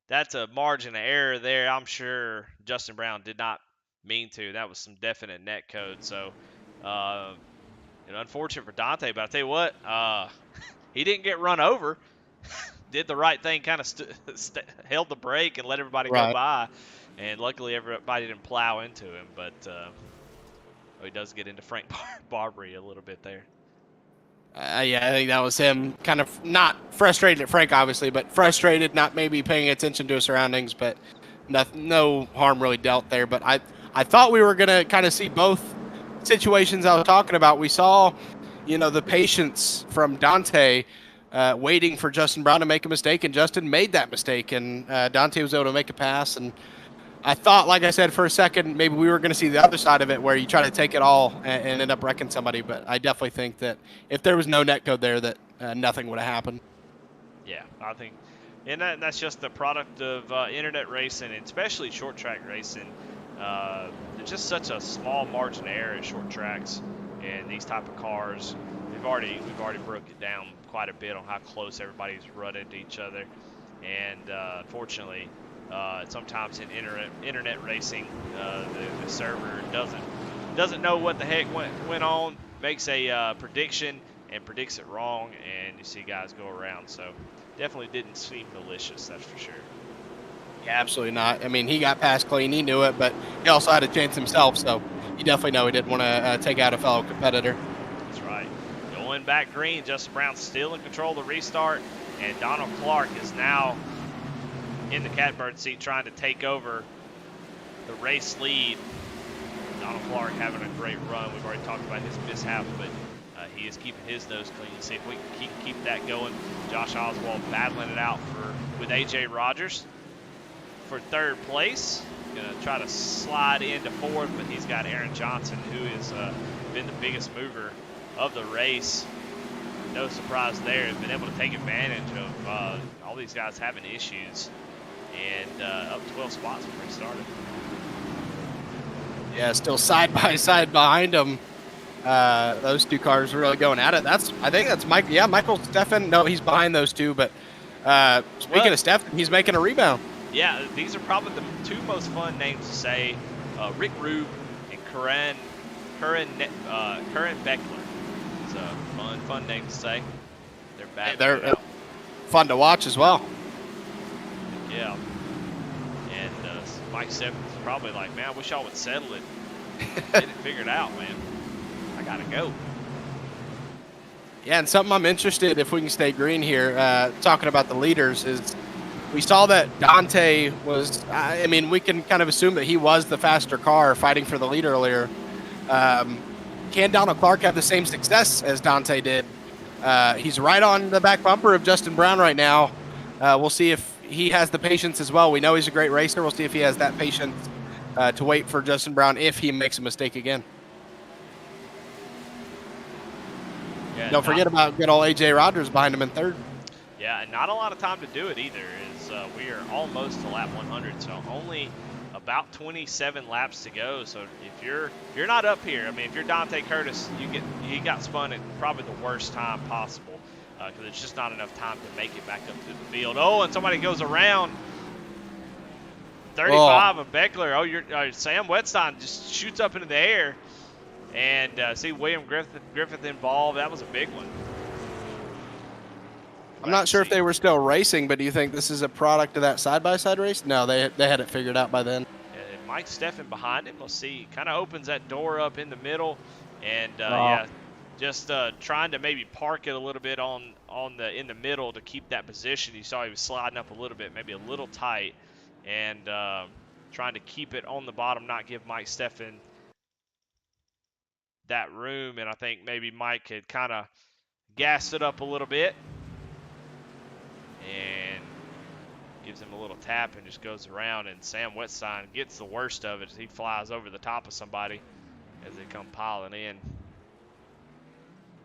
that's a margin of error there. I'm sure Justin Brown did not mean to. That was some definite net code. So, unfortunate for Dante, but I tell you what, he didn't get run over. Did the right thing, kind of held the brake and let everybody go by, and luckily everybody didn't plow into him. But he does get into Frank Barbary a little bit there. Yeah, I think that was him kind of not frustrated at Frank, obviously, but frustrated, not maybe paying attention to his surroundings, but no harm really dealt there. But I thought we were going to kind of see both situations I was talking about. We saw, the patience from Dante waiting for Justin Brown to make a mistake, and Justin made that mistake, and Dante was able to make a pass. And I thought, like I said, for a second, maybe we were going to see the other side of it where you try to take it all and end up wrecking somebody. But I definitely think that if there was no net code there, that nothing would have happened. Yeah, I think, and that's just the product of internet racing, and especially short track racing. There's just such a small margin of error at short tracks, and these type of cars, we've already broke it down quite a bit on how close everybody's running to each other, and unfortunately. Sometimes in internet racing, the server doesn't know what the heck went on, makes a prediction and predicts it wrong, and you see guys go around. So definitely didn't seem malicious, that's for sure. Yeah, absolutely not. I mean, he got past clean, he knew it, but he also had a chance himself, so you definitely know he didn't want to take out a fellow competitor. That's right. Going back green, Justin Brown still in control of the restart, and Donald Clark is now in the catbird seat trying to take over the race lead. Donald Clark having a great run. We've already talked about his mishap, but he is keeping his nose clean. See if we can keep that going. Josh Oswald battling it out with AJ Rogers for third place. Going to try to slide into fourth, but he's got Aaron Johnson, who has been the biggest mover of the race. No surprise there. Been able to take advantage of all these guys having issues. And up 12 spots when we started. Yeah, still side by side behind them. Those two cars are really going at it. I think that's Mike. Yeah, Michael Steffen. No, he's behind those two. But speaking of Steffen, he's making a rebound. Yeah, these are probably the two most fun names to say. Rick Rube and Curran Beckler. It's a fun name to say. They're back. Yeah, they're fun to watch as well. Yeah. And Mike Steffen's probably like, man, I wish y'all would settle it. Get it figured out, man. I got to go. Yeah, and something I'm interested, if we can stay green here, talking about the leaders, is we saw that Dante was. I mean, we can kind of assume that he was the faster car fighting for the lead earlier. Um, can Donald Clark have the same success as Dante did? He's right on the back bumper of Justin Brown right now. We'll see if he has the patience as well. We know he's a great racer. We'll see if he has that patience to wait for Justin Brown if he makes a mistake again. Yeah, Don't forget about good old AJ Rogers behind him in third. Yeah, and not a lot of time to do it either. Is we are almost to lap 100, so only about 27 laps to go. So if you're not up here, I mean, if you're Dante Curtis, he got spun at probably the worst time possible because it's just not enough time to make it back up to the field. Oh, and somebody goes around 35 of Beckler. Oh, Sam Wetstein just shoots up into the air, and see William Griffith involved. That was a big one. I'm not sure if they were still racing, but do you think this is a product of that side-by-side race? No, they had it figured out by then. And Mike Steffen behind him. We'll see. Kind of opens that door up in the middle, and just trying to maybe park it a little bit in the middle to keep that position. You saw he was sliding up a little bit, maybe a little tight, and trying to keep it on the bottom, not give Mike Steffen that room. And I think maybe Mike had kind of gassed it up a little bit and gives him a little tap and just goes around, and Sam Wetstein gets the worst of it. He flies over the top of somebody as they come piling in.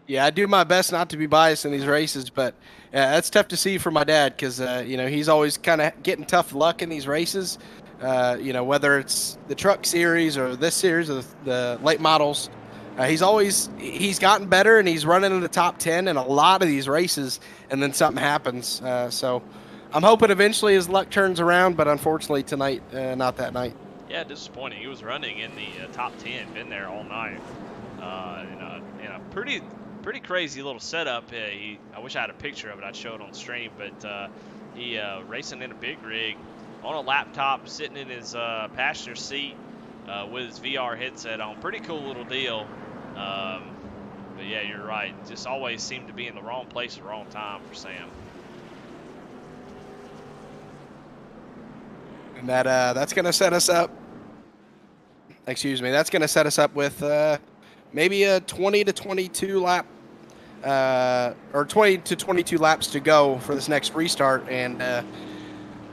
Yeah, I do my best not to be biased in these races, but that's tough to see for my dad because he's always kind of getting tough luck in these races. Whether it's the truck series or this series or the late models, he's gotten better and he's running in the top 10 in a lot of these races, and then something happens. So I'm hoping eventually his luck turns around, but unfortunately tonight, not that night. Yeah, disappointing. He was running in the top 10, been there all night. In a pretty crazy little setup. I wish I had a picture of it. I'd show it on stream, but he racing in a big rig on a laptop, sitting in his passenger seat with his VR headset on. Pretty cool little deal. But yeah, you're right. Just always seemed to be in the wrong place at the wrong time for Sam. And that's going to set us up. Excuse me. That's going to set us up with maybe a 20 to 22 lap, or 20 to 22 laps to go for this next restart. And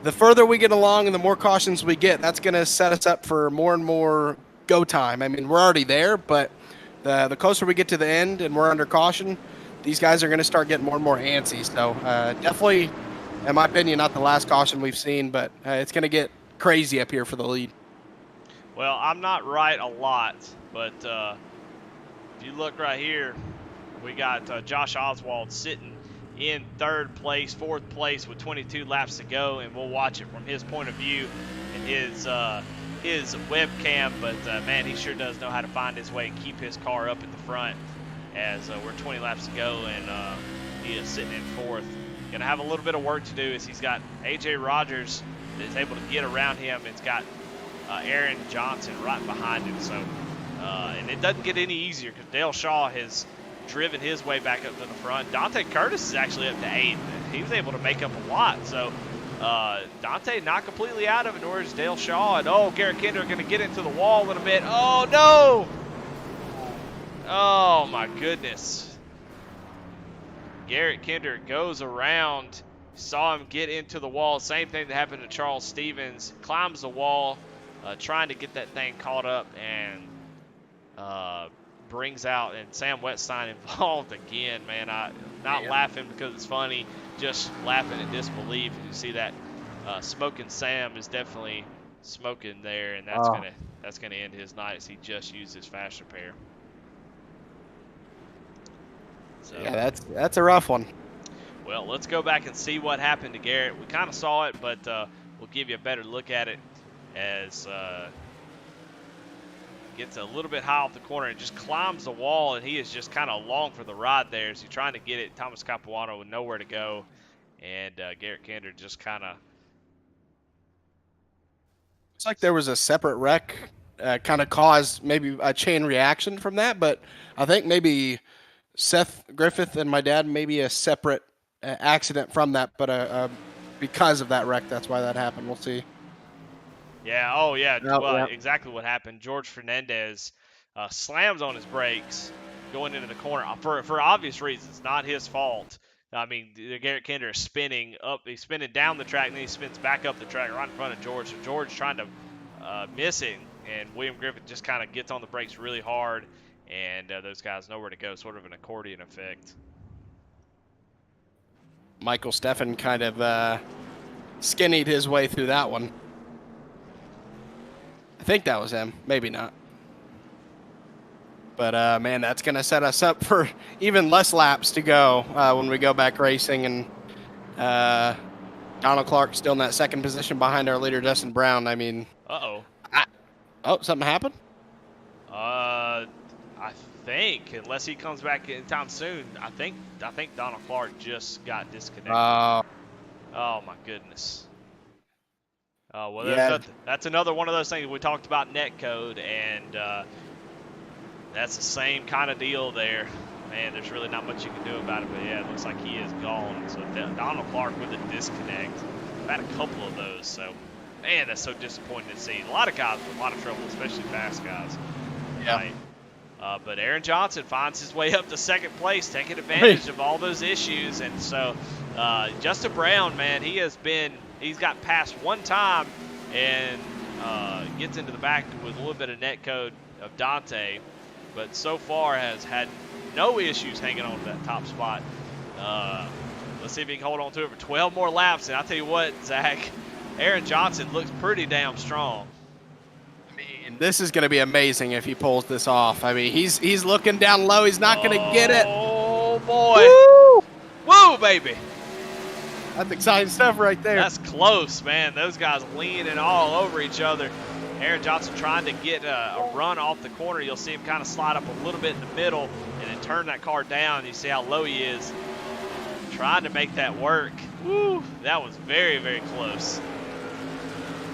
the further we get along and the more cautions we get, that's going to set us up for more and more go time. I mean, we're already there, but the closer we get to the end and we're under caution, these guys are going to start getting more and more antsy. So definitely, in my opinion, not the last caution we've seen, but it's going to get crazy up here for the lead. Well, I'm not right a lot, but if you look right here, we got Josh Oswald sitting in third place, fourth place with 22 laps to go, and we'll watch it from his point of view and his webcam. But man, he sure does know how to find his way and keep his car up at the front as we're 20 laps to go, and he is sitting in fourth. Gonna have a little bit of work to do as he's got AJ Rogers that's able to get around him. It's got Aaron Johnson right behind him. So, and it doesn't get any easier because Dale Shaw has driven his way back up to the front. Dante Curtis is actually up to 8th. He was able to make up a lot. So Dante not completely out of it, nor is Dale Shaw. And Garrett Kinder going to get into the wall a little bit. Oh no! Oh my goodness. Garrett Kinder goes around. Saw him get into the wall. Same thing that happened to Charles Stevens. Climbs the wall, trying to get that thing caught up, and brings out, and Sam Wetstein involved again, man. Not laughing because it's funny, just laughing in disbelief. You see that Smoking Sam is definitely smoking there, and that's gonna end his night as he just used his fast repair. So, yeah, that's a rough one. Well, let's go back and see what happened to Garrett. We kind of saw it, but we'll give you a better look at it as gets a little bit high off the corner and just climbs the wall, and he is just kind of along for the ride there as he's trying to get it. Thomas Capuano with nowhere to go, and Garrett Kinder just kind of. It's like there was a separate wreck kind of caused maybe a chain reaction from that, but I think maybe Seth Griffith and my dad maybe a separate accident from that, but because of that wreck. That's why that happened. We'll see. Yeah. Oh, yeah. Oh, Well, yeah. exactly what happened. George Fernandez slams on his brakes going into the corner for obvious reasons. Not his fault. I mean, Garrett Kinder is spinning up. He's spinning down the track, and then he spins back up the track right in front of George. So George trying to miss it, and William Griffith just kind of gets on the brakes really hard, and those guys nowhere to go. Sort of an accordion effect. Michael Steffen kind of skinnied his way through that one. I think that was him. Maybe not. But, man, that's going to set us up for even less laps to go when we go back racing. And Donald Clark still in that second position behind our leader, Justin Brown. I mean. Uh-oh. Oh, something happened? I think, unless he comes back anytime soon, I think Donald Clark just got disconnected. Oh, my goodness. Oh, well, yeah. that's another one of those things. We talked about netcode, and that's the same kind of deal there. Man, there's really not much you can do about it, but yeah, it looks like he is gone. So Donald Clark with a disconnect. I've had a couple of those, so man, that's so disappointing to see. A lot of guys with a lot of trouble, especially fast guys. Yeah. Right. But Aaron Johnson finds his way up to second place, taking advantage of all those issues. And so Justin Brown, man, he's got past one time and gets into the back with a little bit of netcode of Dante, but so far has had no issues hanging on to that top spot. Let's see if he can hold on to it for 12 more laps. And I'll tell you what, Zach, Aaron Johnson looks pretty damn strong. This is going to be amazing if he pulls this off. I mean, he's looking down low. He's not going to get it. Oh, boy. Woo! Woo, baby. That's exciting stuff right there. That's close, man. Those guys leaning all over each other. Aaron Johnson trying to get a run off the corner. You'll see him kind of slide up a little bit in the middle and then turn that car down. You see how low he is. Trying to make that work. Woo! That was very, very close.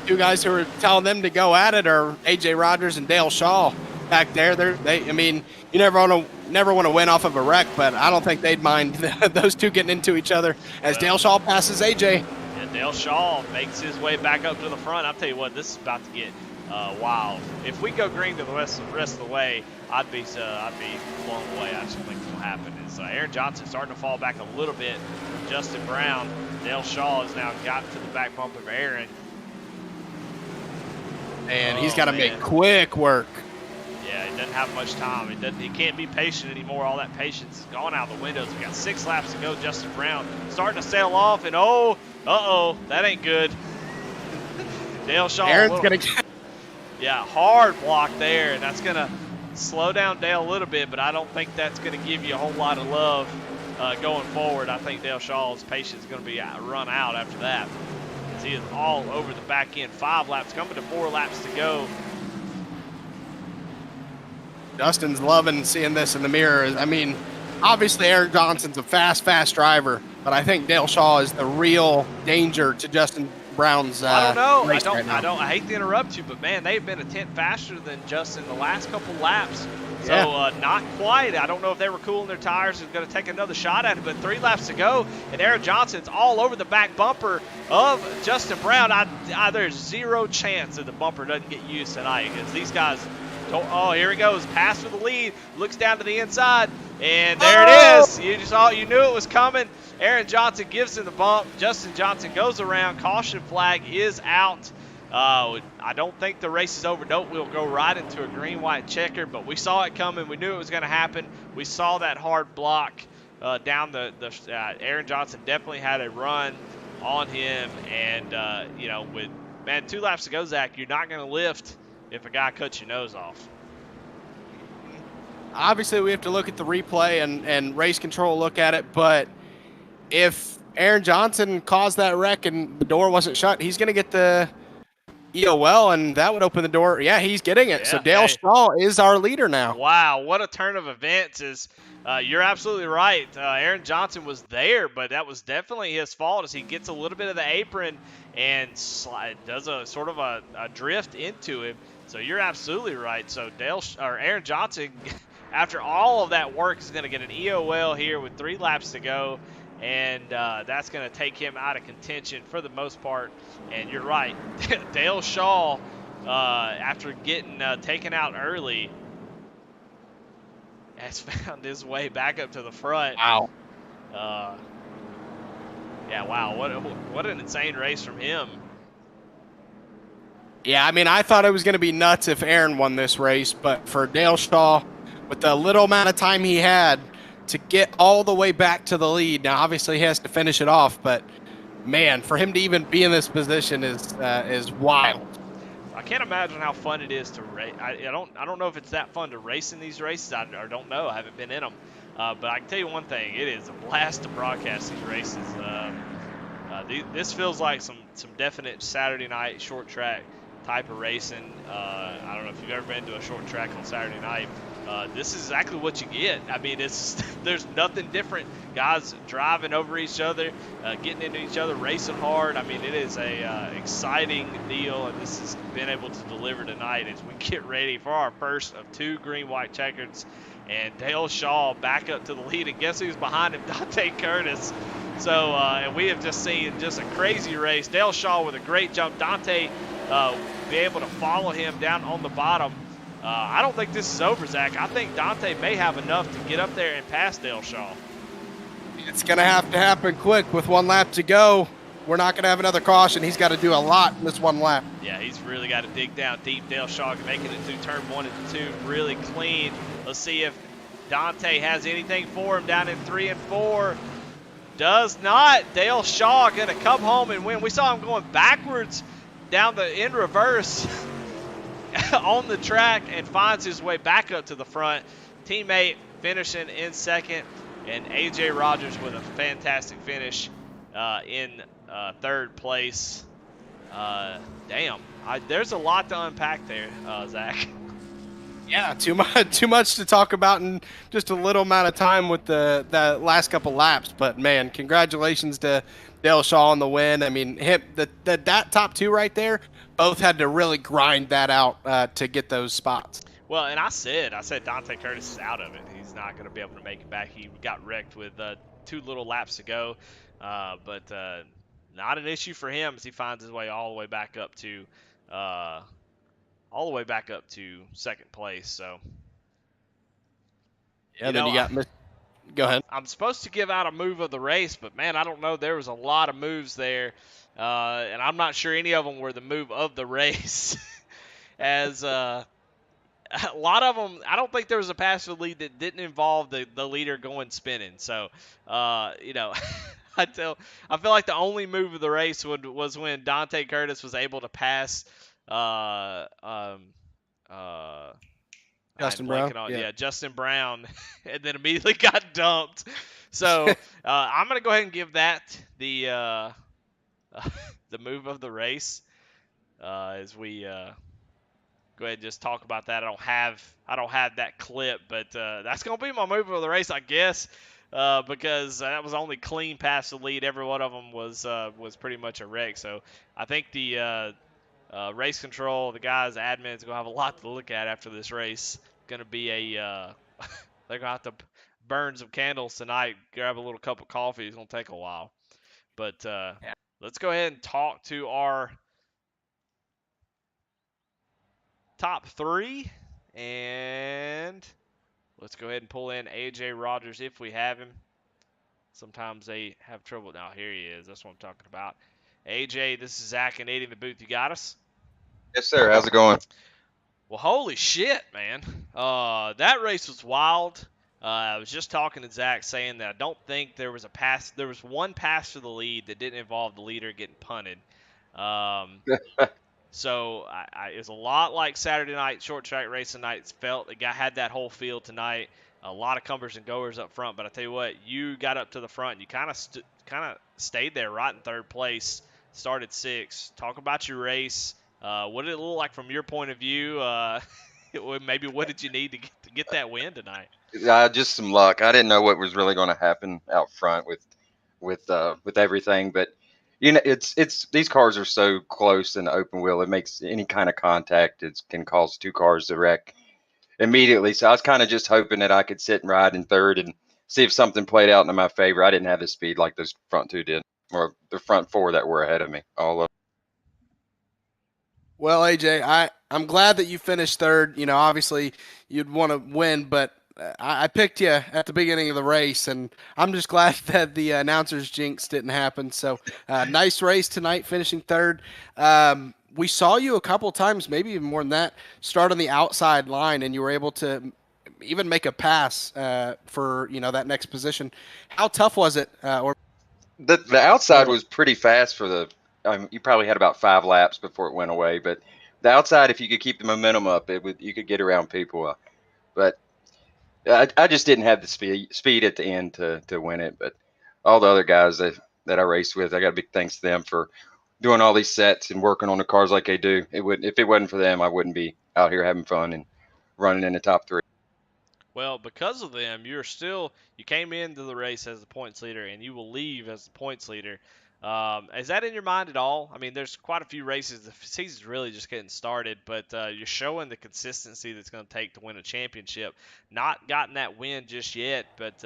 Two guys who are telling them to go at it are AJ Rogers and Dale Shaw back there. I mean, you never want to win off of a wreck, but I don't think they'd mind those two getting into each other as Dale Shaw passes AJ. And Dale Shaw makes his way back up to the front. I'll tell you what, this is about to get wild. If we go green to the rest of the way, I'd be blown away. I just think what'll happen is Aaron Johnson starting to fall back a little bit from Justin Brown. Dale Shaw has now got to the back bump of Aaron. And he's got to make quick work. Yeah, he doesn't have much time. He can't be patient anymore. All that patience is gone out the windows. We got 6 laps to go. Justin Brown starting to sail off, and that ain't good. Dale Shaw. Aaron's gonna get. Yeah, hard block there, and that's gonna slow down Dale a little bit, but I don't think that's gonna give you a whole lot of love going forward. I think Dale Shaw's patience is gonna be run out after that. He is all over the back end. 5 laps, coming to 4 laps to go. Dustin's loving seeing this in the mirror. I mean, obviously Aaron Johnson's a fast driver, but I think Dale Shaw is the real danger to Justin Brown's I don't know. race right now. I hate to interrupt you, but man, they've been a tenth faster than Justin the last couple laps. So not quite. I don't know if they were cooling their tires and going to take another shot at it, but 3 laps to go, and Aaron Johnson's all over the back bumper of Justin Brown. There's 0 chance that the bumper doesn't get used tonight because these guys. Oh, here he goes. Pass for the lead. Looks down to the inside, and there it is. You knew it was coming. Aaron Johnson gives him the bump. Justin Johnson goes around. Caution flag is out. I don't think the race is over. Nope, we'll go right into a green-white checker, but we saw it coming. We knew it was going to happen. We saw that hard block down the Aaron Johnson definitely had a run on him, and, with 2 laps to go, Zach, you're not going to lift if a guy cuts your nose off. Obviously, we have to look at the replay and race control look at it, but if Aaron Johnson caused that wreck and the door wasn't shut, he's going to get the EOL, and that would open the door. Yeah, he's getting it. Yeah, so Dale Shaw is our leader now. Wow, what a turn of events. You're absolutely right. Aaron Johnson was there, but that was definitely his fault as he gets a little bit of the apron and does a sort of a drift into him. So you're absolutely right. So Aaron Johnson, after all of that work, is going to get an EOL here with 3 laps to go. and that's going to take him out of contention for the most part. And you're right, Dale Shaw, after getting taken out early, has found his way back up to the front. Wow. Yeah, wow, what an insane race from him. Yeah, I mean, I thought it was going to be nuts if Aaron won this race, but for Dale Shaw, with the little amount of time he had to get all the way back to the lead, now obviously he has to finish it off, but man, for him to even be in this position is wild. I can't imagine how fun it is to race. I don't know if it's that fun to race in these races. I don't know. I haven't been in them. But I can tell you one thing: it is a blast to broadcast these races. This feels like some definite Saturday night short track type of racing. I don't know if you've ever been to a short track on Saturday night. This is exactly what you get. I mean, there's nothing different. Guys driving over each other, getting into each other, racing hard. I mean, it is a exciting deal, and this has been able to deliver tonight as we get ready for our first of 2 green-white checkers. And Dale Shaw back up to the lead, and guess who's behind him? Dante Curtis. So, and we have just seen just a crazy race. Dale Shaw with a great jump. Dante be able to follow him down on the bottom. I don't think this is over, Zach. I think Dante may have enough to get up there and pass Dale Shaw. It's going to have to happen quick with 1 lap to go. We're not going to have another caution. He's got to do a lot in this 1 lap. Yeah, he's really got to dig down deep. Dale Shaw making it through turn 1 and 2 really clean. Let's see if Dante has anything for him down in 3 and 4. Does not. Dale Shaw going to come home and win. We saw him going backwards down in reverse on the track and finds his way back up to the front. Teammate finishing in second, and A.J. Rogers with a fantastic finish in 3rd place. Damn, there's a lot to unpack there, Zach. Yeah, too much to talk about in just a little amount of time with the last couple laps. But man, congratulations to Dale Shaw on the win. I mean, that top 2 right there, both had to really grind that out to get those spots. Well, and I said Dante Curtis is out of it. He's not going to be able to make it back. He got wrecked with 2 little laps to go, but not an issue for him as he finds his way all the way back up to 2nd place. So, yeah, then you got. Go ahead. I'm supposed to give out a move of the race, but man, I don't know. There was a lot of moves there, and I'm not sure any of them were the move of the race. As a lot of them, I don't think there was a pass for the lead that didn't involve the leader going spinning. So, I feel like the only move of the race was when Dante Curtis was able to pass Justin Brown. Justin Brown, and then immediately got dumped. So I'm gonna go ahead and give that the move of the race as we go ahead and just talk about that. I don't have that clip, but that's gonna be my move of the race, I guess, because that was only clean past the lead. Every one of them was pretty much a wreck. So I think the race control, the guys, admins, gonna have a lot to look at after this race. Gonna be they're gonna have to burn some candles tonight, grab a little cup of coffee. It's gonna take a while, but let's go ahead and talk to our top 3, and let's go ahead and pull in A.J. Rogers if we have him. Sometimes they have trouble. Now here he is. That's what I'm talking about. A.J., this is Zach and Eddie in the booth. You got us? Yes, sir. How's it going? Well, holy shit, man. That race was wild. I was just talking to Zach saying that I don't think there was a pass. There was one pass for the lead that didn't involve the leader getting punted. So it was a lot like Saturday night short track racing nights. Felt the guy had that whole field tonight. A lot of comers and goers up front. But I tell you what, you got up to the front. You kind of stayed there right in 3rd place. Started 6th. Talk about your race. What did it look like from your point of view? Maybe what did you need to get that win tonight? Just some luck. I didn't know what was really going to happen out front with everything, but it's these cars are so close in the open wheel. It makes any kind of contact. It can cause 2 cars to wreck immediately. So I was kind of just hoping that I could sit and ride in 3rd and see if something played out in my favor. I didn't have the speed like those front two did, or the front four that were ahead of me. All of. Well, AJ, I'm glad that you finished third. You know, obviously you'd want to win, but I picked you at the beginning of the race, and I'm just glad that the announcers jinx didn't happen. So, nice race tonight, finishing third. We saw you a couple times, maybe even more than that, start on the outside line, and you were able to even make a pass for that next position. How tough was it? Or The outside was pretty fast for the. You probably had about 5 laps before it went away, but the outside, if you could keep the momentum up, you could get around people. But I just didn't have the speed at the end to win it. But all the other guys that I raced with, I got a big thanks to them for doing all these sets and working on the cars like they do. If it wasn't for them, I wouldn't be out here having fun and running in the top 3. Well, because of them, you came into the race as the points leader, and you will leave as the points leader. Is that in your mind at all? I mean, there's quite a few races. The season's really just getting started, but you're showing the consistency that's going to take to win a championship. Not gotten that win just yet, but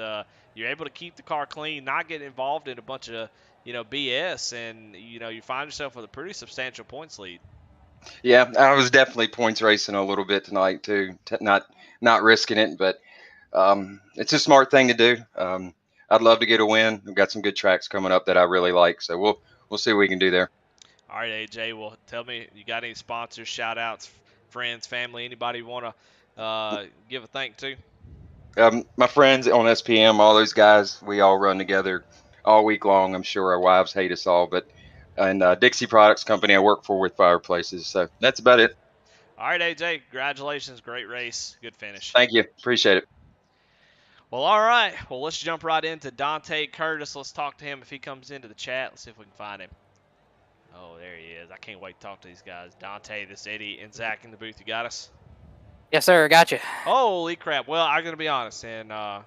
you're able to keep the car clean, not get involved in a bunch of BS, and you find yourself with a pretty substantial points lead. Yeah, I was definitely points racing a little bit tonight too, not risking it, but it's a smart thing to do. I'd love to get a win. We've got some good tracks coming up that I really like, so we'll see what we can do there. All right, AJ. Well, tell me, you got any sponsors, shout outs, friends, family, anybody you want to give a thank to? My friends on SPM, all those guys, we all run together all week long. I'm sure our wives hate us all, but and Dixie Products Company I work for with fireplaces. So that's about it. All right, AJ. Congratulations. Great race. Good finish. Thank you. Appreciate it. Well, all right. Well, let's jump right into Dante Curtis. Let's talk to him if he comes into the chat. Let's see if we can find him. Oh, there he is. I can't wait to talk to these guys. Dante, this Eddie, and Zach in the booth. You got us? Yes, sir. Gotcha. Holy crap. Well, I'm going to be honest, and, I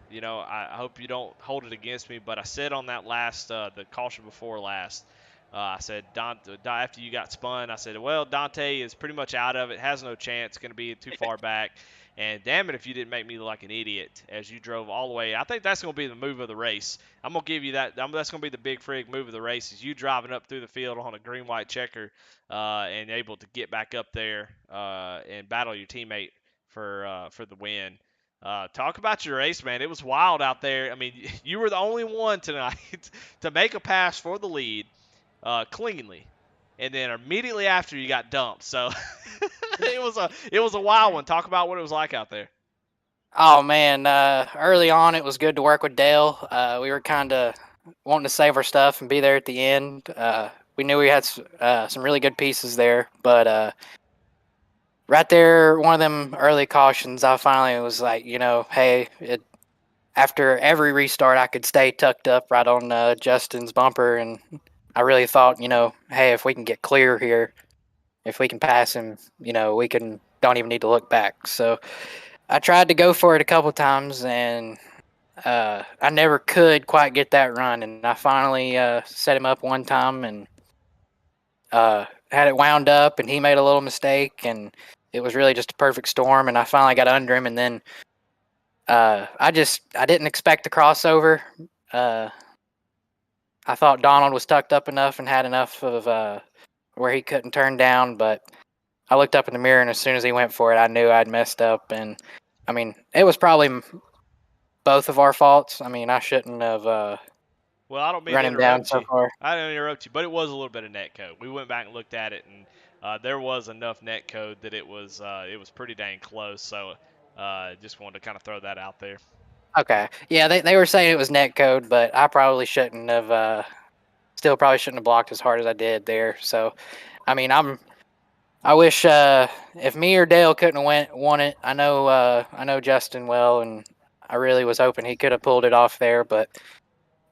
hope you don't hold it against me, but I said on that last, the caution before last, I said, after you got spun, I said, well, Dante is pretty much out of it, has no chance, going to be too far back. And damn it if you didn't make me look like an idiot as you drove all the way. I think that's going to be the move of the race. I'm going to give you that. That's going to be the big Frig move of the race is you driving up through the field on a green-white checker and able to get back up there and battle your teammate for the win. Talk about your race, man. It was wild out there. I mean, you were the only one tonight to make a pass for the lead cleanly, and then immediately after you got dumped. So it was a wild one. Talk about what it was like out there. Oh man, early on it was good to work with Dale. We were kind of wanting to save our stuff and be there at the end. We knew we had some really good pieces there, but right there, one of them early cautions, I finally was like, hey, after every restart, I could stay tucked up right on Justin's bumper, and I really thought, hey, if we can get clear here, if we can pass him, we don't even need to look back. So I tried to go for it a couple times, and I never could quite get that run. And I finally set him up one time and had it wound up, and he made a little mistake, and it was really just a perfect storm. And I finally got under him, and then I didn't expect the crossover. I thought Donald was tucked up enough and had enough of where he couldn't turn down, but I looked up in the mirror, and as soon as he went for it, I knew I'd messed up. And I mean, it was probably both of our faults. I mean, I shouldn't have well, I don't mean run to him down interrupt so you. far. I don't interrupt you, but it was a little bit of net code. We went back and looked at it, and there was enough net code that it was pretty dang close. So just wanted to kind of throw that out there. Okay. Yeah, they were saying it was net code, but I probably shouldn't have still probably shouldn't have blocked as hard as I did there. So, I mean, I wish if me or Dale couldn't have won it. I know Justin well, and I really was hoping he could have pulled it off there. But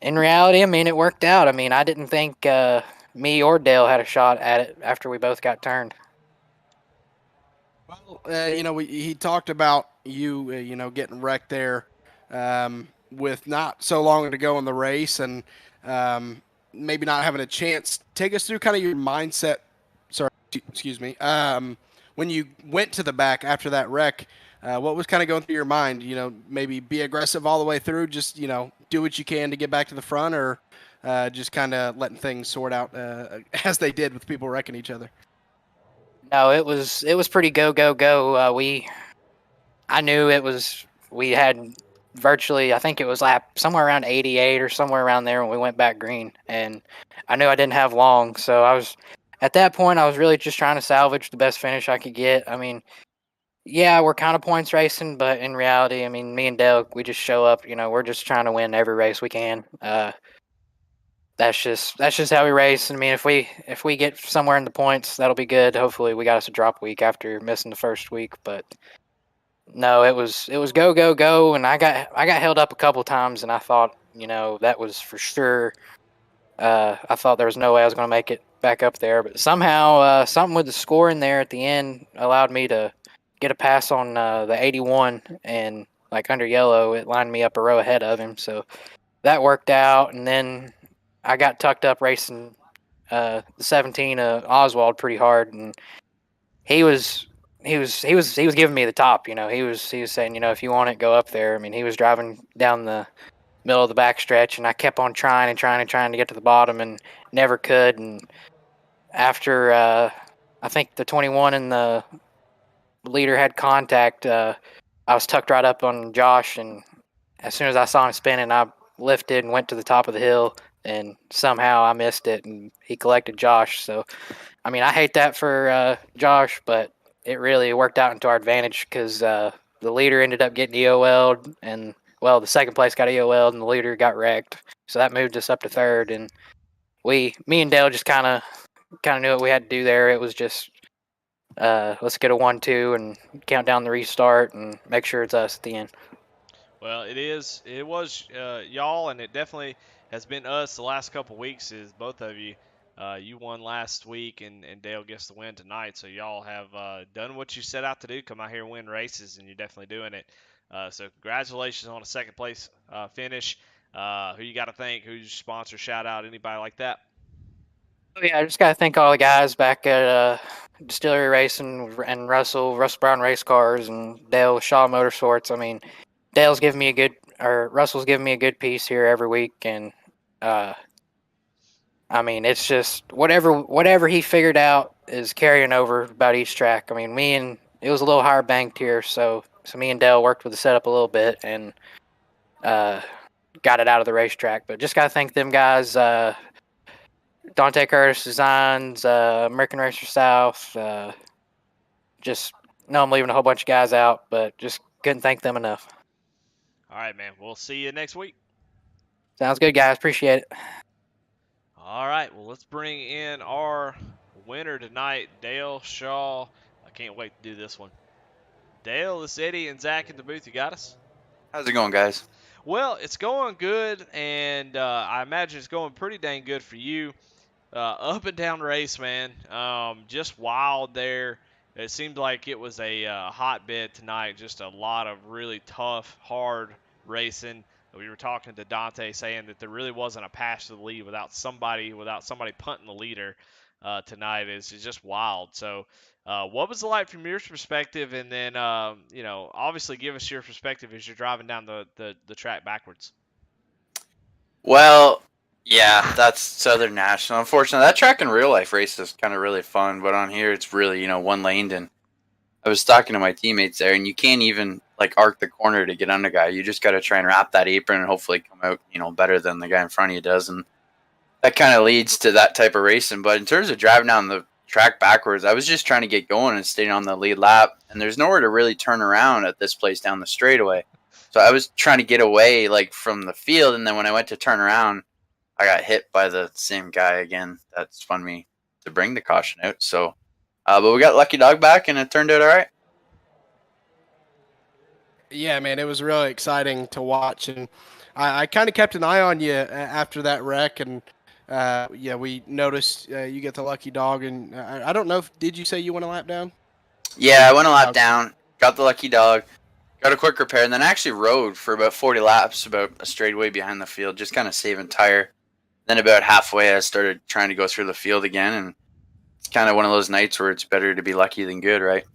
in reality, I mean, it worked out. I mean, I didn't think me or Dale had a shot at it after we both got turned. Well, he talked about you, getting wrecked there with not so long to go in the race and maybe not having a chance. Take us through kind of your mindset. Sorry, excuse me. When you went to the back after that wreck, What was kind of going through your mind? Maybe be aggressive all the way through, just do what you can to get back to the front, or just kind of letting things sort out as they did with people wrecking each other. No, it was pretty go go go. I knew it was. We had virtually, I think it was lap somewhere around 88 or somewhere around there when we went back green, and I knew I didn't have long, so I was at that point I was really just trying to salvage the best finish I could get. I mean, yeah, we're kind of points racing, but in reality, I mean, me and Dale, we just show up. We're just trying to win every race we can. That's just how we race. I mean, if we get somewhere in the points, that'll be good. Hopefully, we got us a drop week after missing the first week, but no, it was go go go, and I got held up a couple times, and I thought that was for sure. I thought there was no way I was going to make it back up there, but somehow something with the score in there at the end allowed me to get a pass on the 81, and like under yellow, it lined me up a row ahead of him, so that worked out. And then I got tucked up racing the 17 Oswald pretty hard, and he was he was giving me the top. He was saying, if you want it, go up there. I mean, he was driving down the middle of the back stretch, and I kept on trying and trying and trying to get to the bottom and never could. And after I think the 21 and the leader had contact, I was tucked right up on Josh, and as soon as I saw him spinning, I lifted and went to the top of the hill, and somehow I missed it, and he collected Josh. So, I mean, I hate that for Josh, but it really worked out into our advantage because the leader ended up getting EOL'd, and well, the second place got EOL'd, and the leader got wrecked. So that moved us up to third, and me and Dale just kind of knew what we had to do there. It was just let's get a 1-2 and count down the restart and make sure it's us at the end. Well, it was y'all, and it definitely has been us the last couple weeks. Is both of you. You won last week, and Dale gets the win tonight. So y'all have done what you set out to do. Come out here and win races, and you're definitely doing it. So congratulations on a second place finish. Who you got to thank? Who's your sponsor? Shout out anybody like that? Oh, yeah, I just got to thank all the guys back at Distillery Racing and Russell Brown Race Cars and Dale with Shaw Motorsports. I mean, Russell's giving me a good piece here every week, and I mean, it's just whatever he figured out is carrying over about each track. I mean, it was a little higher banked here, so me and Dale worked with the setup a little bit and got it out of the racetrack. But just got to thank them guys. Dante Curtis Designs, American Racer South. Just know I'm leaving a whole bunch of guys out, but just couldn't thank them enough. All right, man. We'll see you next week. Sounds good, guys. Appreciate it. All right. Well, let's bring in our winner tonight, Dale Shaw. I can't wait to do this one. Dale, it's Eddie and Zach in the booth. You got us? How's it going, guys? Well, it's going good, and I imagine it's going pretty dang good for you. Up and down race, man. Just wild there. It seemed like it was a hotbed tonight. Just a lot of really tough, hard racing. We were talking to Dante saying that there really wasn't a pass to the lead without somebody punting the leader tonight. It's just wild. So, what was it like from your perspective? And then, obviously give us your perspective as you're driving down the track backwards. Well, yeah, that's Southern National. Unfortunately, that track in real life race is kind of really fun, but on here it's really, one laned. And I was talking to my teammates there, and you can't even like arc the corner to get on the guy. You just got to try and wrap that apron and hopefully come out, better than the guy in front of you does. And that kind of leads to that type of racing. But in terms of driving down the track backwards, I was just trying to get going and staying on the lead lap. And there's nowhere to really turn around at this place down the straightaway. So I was trying to get away like from the field. And then when I went to turn around, I got hit by the same guy again. That spun me to bring the caution out. So, but we got Lucky Dog back and it turned out all right. Yeah, man, it was really exciting to watch, and I kind of kept an eye on you after that wreck, and we noticed you get the Lucky Dog, and I don't know did you say you went a lap down? Yeah, I went a lap down, got the Lucky Dog, got a quick repair, and then I actually rode for about 40 laps, about a straightaway behind the field, just kind of saving tire. Then about halfway, I started trying to go through the field again, and it's kind of one of those nights where it's better to be lucky than good, right?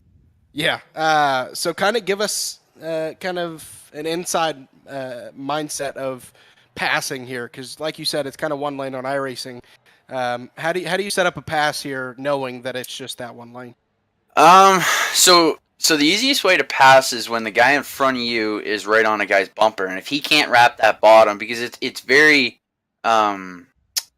Yeah. So kind of give us kind of an inside mindset of passing here, because like you said, it's kind of one lane on iRacing. How do you set up a pass here, knowing that it's just that one lane? Um, so the easiest way to pass is when the guy in front of you is right on a guy's bumper, and if he can't wrap that bottom, because um,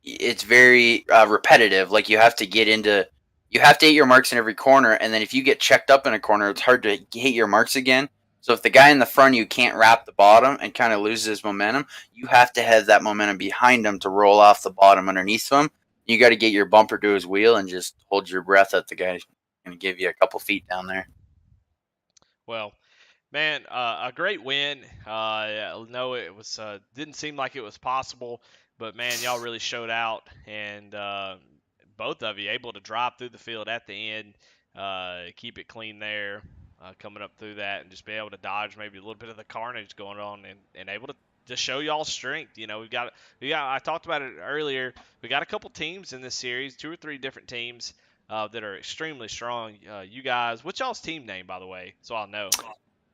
it's very repetitive. Like you have to hit your marks in every corner, and then if you get checked up in a corner, it's hard to hit your marks again. So if the guy in the front of you can't wrap the bottom and kind of loses his momentum, you have to have that momentum behind him to roll off the bottom underneath him. You got to get your bumper to his wheel and just hold your breath at the guy going to give you a couple feet down there. Well, man, a great win. No, it was didn't seem like it was possible, but man, y'all really showed out, and both of you able to drive through the field at the end, keep it clean there, coming up through that, and just be able to dodge maybe a little bit of the carnage going on, and able to just show y'all strength. You know, we got. I talked about it earlier. We got a couple teams in this series, 2 or 3 different teams. That are extremely strong. You guys, what's y'all's team name, by the way, so I'll know?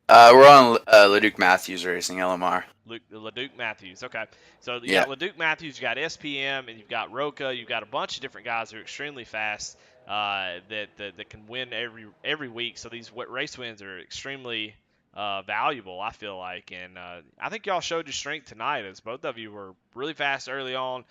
We're on Leduc Matthews Racing LMR. LeDuc Matthews. Okay. So you Yeah. got LeDuc Matthews, you got SPM, and you've got Roca. You've got a bunch of different guys who are extremely fast that can win every week. So these race wins are extremely valuable, I feel like. And I think y'all showed your strength tonight, as both of you were really fast early on.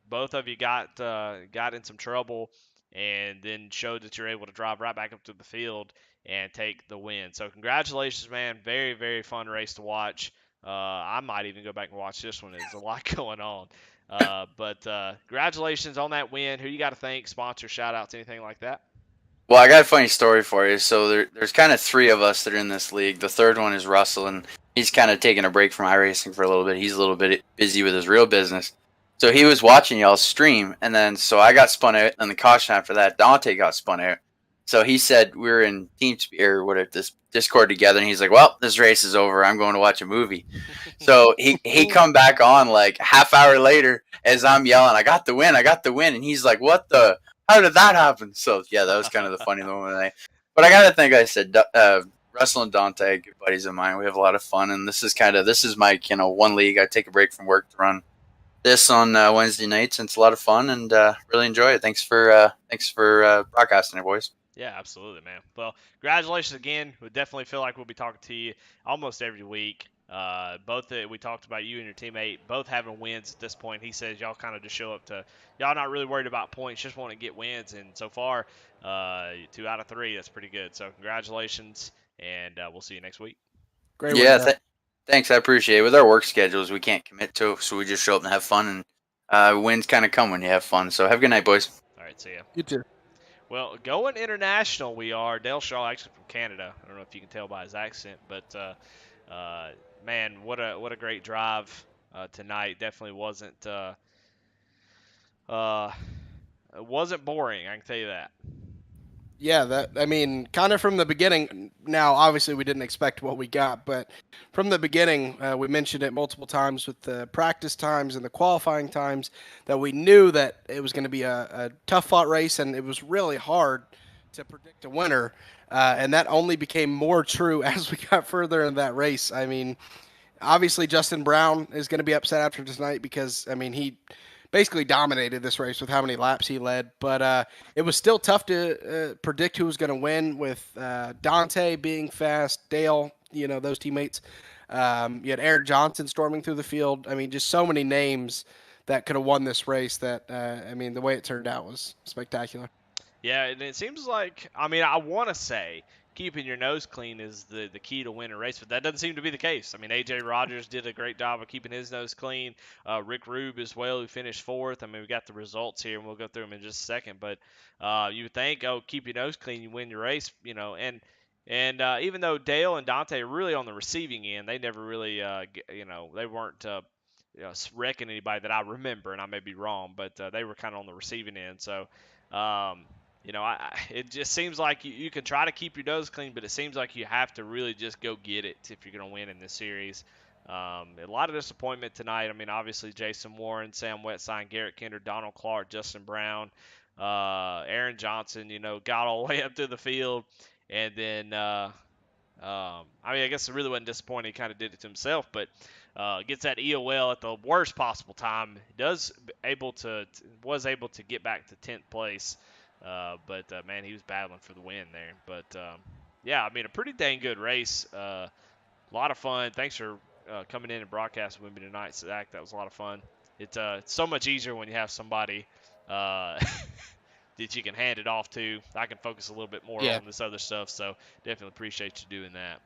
Both of you got in some trouble, and then showed that you're able to drive right back up to the field and take the win. So congratulations, man. Very, very fun race to watch. I might even go back and watch this one. There's a lot going on. But congratulations on that win. Who you got to thank? Sponsor, shout outs, anything like that? Well, I got a funny story for you. So there's kind of 3 of us that are in this league. The third one is Russell, and he's kind of taking a break from iRacing for a little bit. He's a little bit busy with his real business. So he was watching y'all stream, and then so I got spun out, and the caution after that, Dante got spun out. So he said we were in this Discord together, and he's like, "Well, this race is over. I'm going to watch a movie." So he come back on like half hour later as I'm yelling, "I got the win! I got the win!" And he's like, "What the? How did that happen?" So yeah, that was kind of the funny moment. But I gotta think, I said, Russell and Dante, good buddies of mine. We have a lot of fun, and this is my one league. I take a break from work to run this on Wednesday nights, and it's a lot of fun, and really enjoy it. Thanks for broadcasting it, boys. Yeah, absolutely, man. Well, congratulations again. We definitely feel like we'll be talking to you almost every week. We talked about you and your teammate both having wins at this point. He says y'all kind of just show up to y'all not really worried about points, just want to get wins. And so far, 2 out of 3, that's pretty good. So congratulations, and we'll see you next week. Great Yeah, win, thanks. I appreciate it. With our work schedules, we can't commit to, so we just show up and have fun. And wins kind of come when you have fun. So have a good night, boys. All right, see ya. You too. Well, going international, we are. Dale Shaw, actually from Canada. I don't know if you can tell by his accent, but man, what a great drive tonight. Definitely uh, wasn't boring. I can tell you that. Yeah, kind of from the beginning. Now, obviously, we didn't expect what we got, but from the beginning, we mentioned it multiple times with the practice times and the qualifying times that we knew that it was going to be a tough fought race, and it was really hard to predict a winner. And that only became more true as we got further in that race. I mean, obviously, Justin Brown is going to be upset after tonight because, I mean, he basically dominated this race with how many laps he led. But it was still tough to predict who was going to win with Dante being fast, Dale, those teammates. You had Aaron Johnson storming through the field. I mean, just so many names that could have won this race that, the way it turned out was spectacular. Yeah, and it seems like, I want to say keeping your nose clean is the key to win a race, but that doesn't seem to be the case. I mean, A.J. Rogers did a great job of keeping his nose clean. Rick Rube as well, who finished 4th. I mean, we got the results here, and we'll go through them in just a second. But you would think, keep your nose clean, you win your race, And even though Dale and Dante are really on the receiving end, they never really, they weren't wrecking anybody that I remember, and I may be wrong, but they were kind of on the receiving end. So, it just seems like you can try to keep your nose clean, but it seems like you have to really just go get it if you're going to win in this series. A lot of disappointment tonight. I mean, obviously Jason Warren, Sam Wetsign, Garrett Kinder, Donald Clark, Justin Brown, Aaron Johnson, got all the way up to the field And then, I mean, I guess it really wasn't disappointing. He kind of did it to himself, but gets that EOL at the worst possible time. Was able to get back to 10th place, but man, he was battling for the win there. But yeah, I mean, a pretty dang good race. A lot of fun. Thanks for coming in and broadcasting with me tonight, Zach. That was a lot of fun. It's so much easier when you have somebody uh, that you can hand it off to. I can focus a little bit more Yeah. on this other stuff, so definitely appreciate you doing that.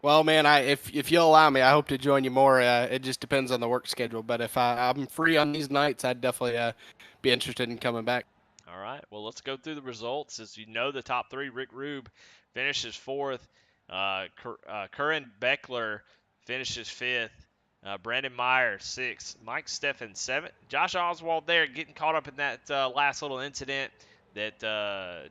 Well, man, if you'll allow me, I hope to join you more. It just depends on the work schedule, but if I'm free on these nights, I'd definitely be interested in coming back. All right, well, let's go through the results. As you know, the top three, Rick Rube finishes fourth. Curran Beckler finishes fifth. Brandon Meyer, sixth. Mike Steffen, seventh. Josh Oswald there getting caught up in that last little incident that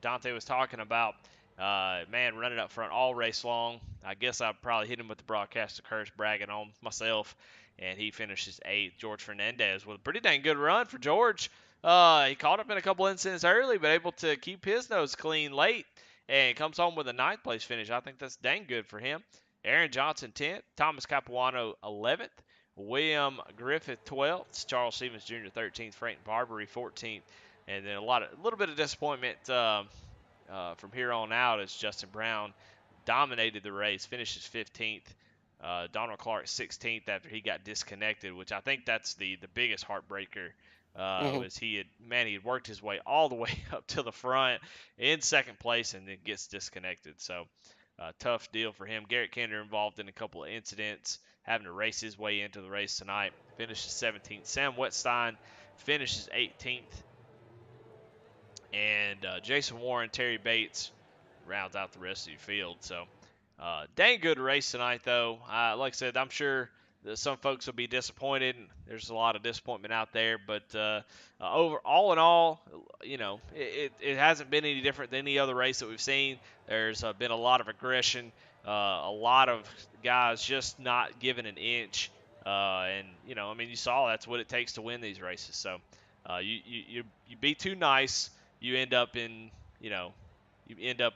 Dante was talking about. Man, running up front all race long. I guess I probably hit him with the broadcaster curse, bragging on myself. And he finishes eighth. George Fernandez with a pretty dang good run for George. He caught up in a couple incidents early, but able to keep his nose clean late and comes home with a ninth place finish. I think that's dang good for him. Aaron Johnson 10th, Thomas Capuano 11th, William Griffith 12th, Charles Stevens Jr. 13th, Frank Barbary 14th, and then a little bit of disappointment from here on out as Justin Brown dominated the race, finishes 15th. Donald Clark 16th after he got disconnected, which I think that's the biggest heartbreaker. Was he had worked his way all the way up to the front in second place and then gets disconnected. So tough deal for him. Garrett Kender involved in a couple of incidents, having to race his way into the race tonight. Finishes 17th. Sam Wetstein finishes 18th. And Jason Warren, Terry Bates rounds out the rest of your field. So, dang good race tonight, though. Like I said, I'm sure that some folks will be disappointed. There's a lot of disappointment out there, but all in all, it hasn't been any different than any other race that we've seen. There's been a lot of aggression, a lot of guys just not giving an inch. And I mean, you saw that's what it takes to win these races. So, you be too nice, you end up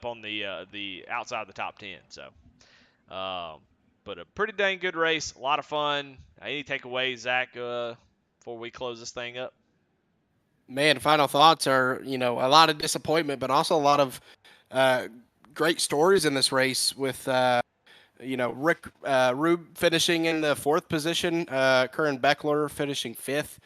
on the outside of the top 10. So, but a pretty dang good race, a lot of fun. Any takeaways, Zach, before we close this thing up? Man, final thoughts are, a lot of disappointment, but also a lot of great stories in this race with, Rick Rube finishing in the fourth position, Curran Beckler finishing fifth,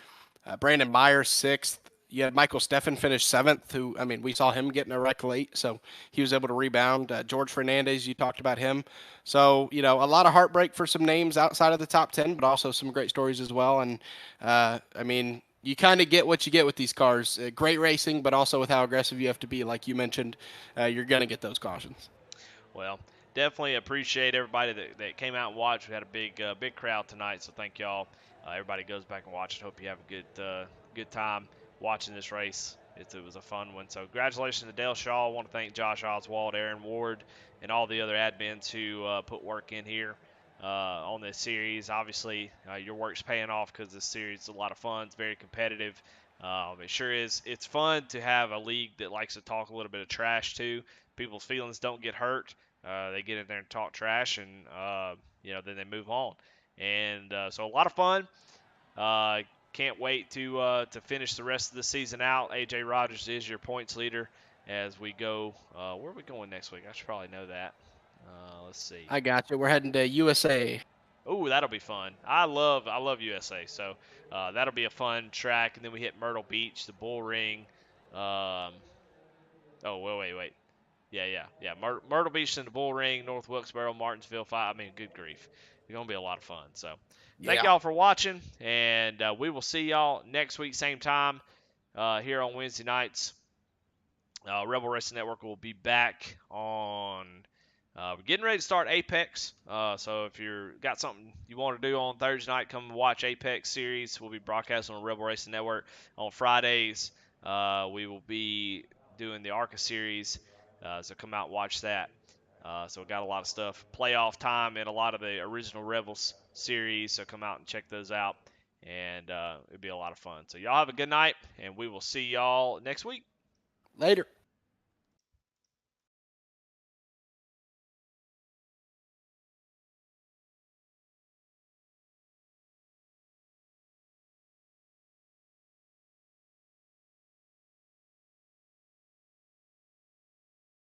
Brandon Meyer sixth. You had Michael Steffen finish seventh, who, I mean, we saw him getting a wreck late, so he was able to rebound. George Fernandez, you talked about him. So, a lot of heartbreak for some names outside of the top 10, but also some great stories as well. And, I mean, you kind of get what you get with these cars. Great racing, but also with how aggressive you have to be. Like you mentioned, you're going to get those cautions. Well, definitely appreciate everybody that came out and watched. We had a big crowd tonight, so thank y'all. Everybody goes back and watch it. Hope you have a good time watching this race. It was a fun one. So congratulations to Dale Shaw. I want to thank Josh Oswald, Aaron Ward, and all the other admins who put work in here on this series. Obviously, your work's paying off because this series is a lot of fun. It's very competitive. It sure is. It's fun to have a league that likes to talk a little bit of trash too. People's feelings don't get hurt. They get in there and talk trash, and then they move on. And so a lot of fun. Can't wait to finish the rest of the season out. AJ Rogers is your points leader as we go. Where are we going next week? I should probably know that. Let's see. I got you. We're heading to USA. Oh, that'll be fun. I love USA. So that'll be a fun track. And then we hit Myrtle Beach, the Bull Ring. Oh, wait. Yeah. Myrtle Beach and the Bull Ring, North Wilkesboro, Martinsville, 5. I mean, good grief. It's going to be a lot of fun. So thank y'all for watching, and we will see y'all next week, same time, here on Wednesday nights. Rebel Racing Network will be back on. We're getting ready to start Apex. So if you've got something you want to do on Thursday night, come and watch Apex series. We'll be broadcasting on Rebel Racing Network on Fridays. We will be doing the ARCA series. So come out and watch that. So we got a lot of stuff. Playoff time in a lot of the original Rebels series. So come out and check those out. And it'll be a lot of fun. So y'all have a good night, and we will see y'all next week. Later.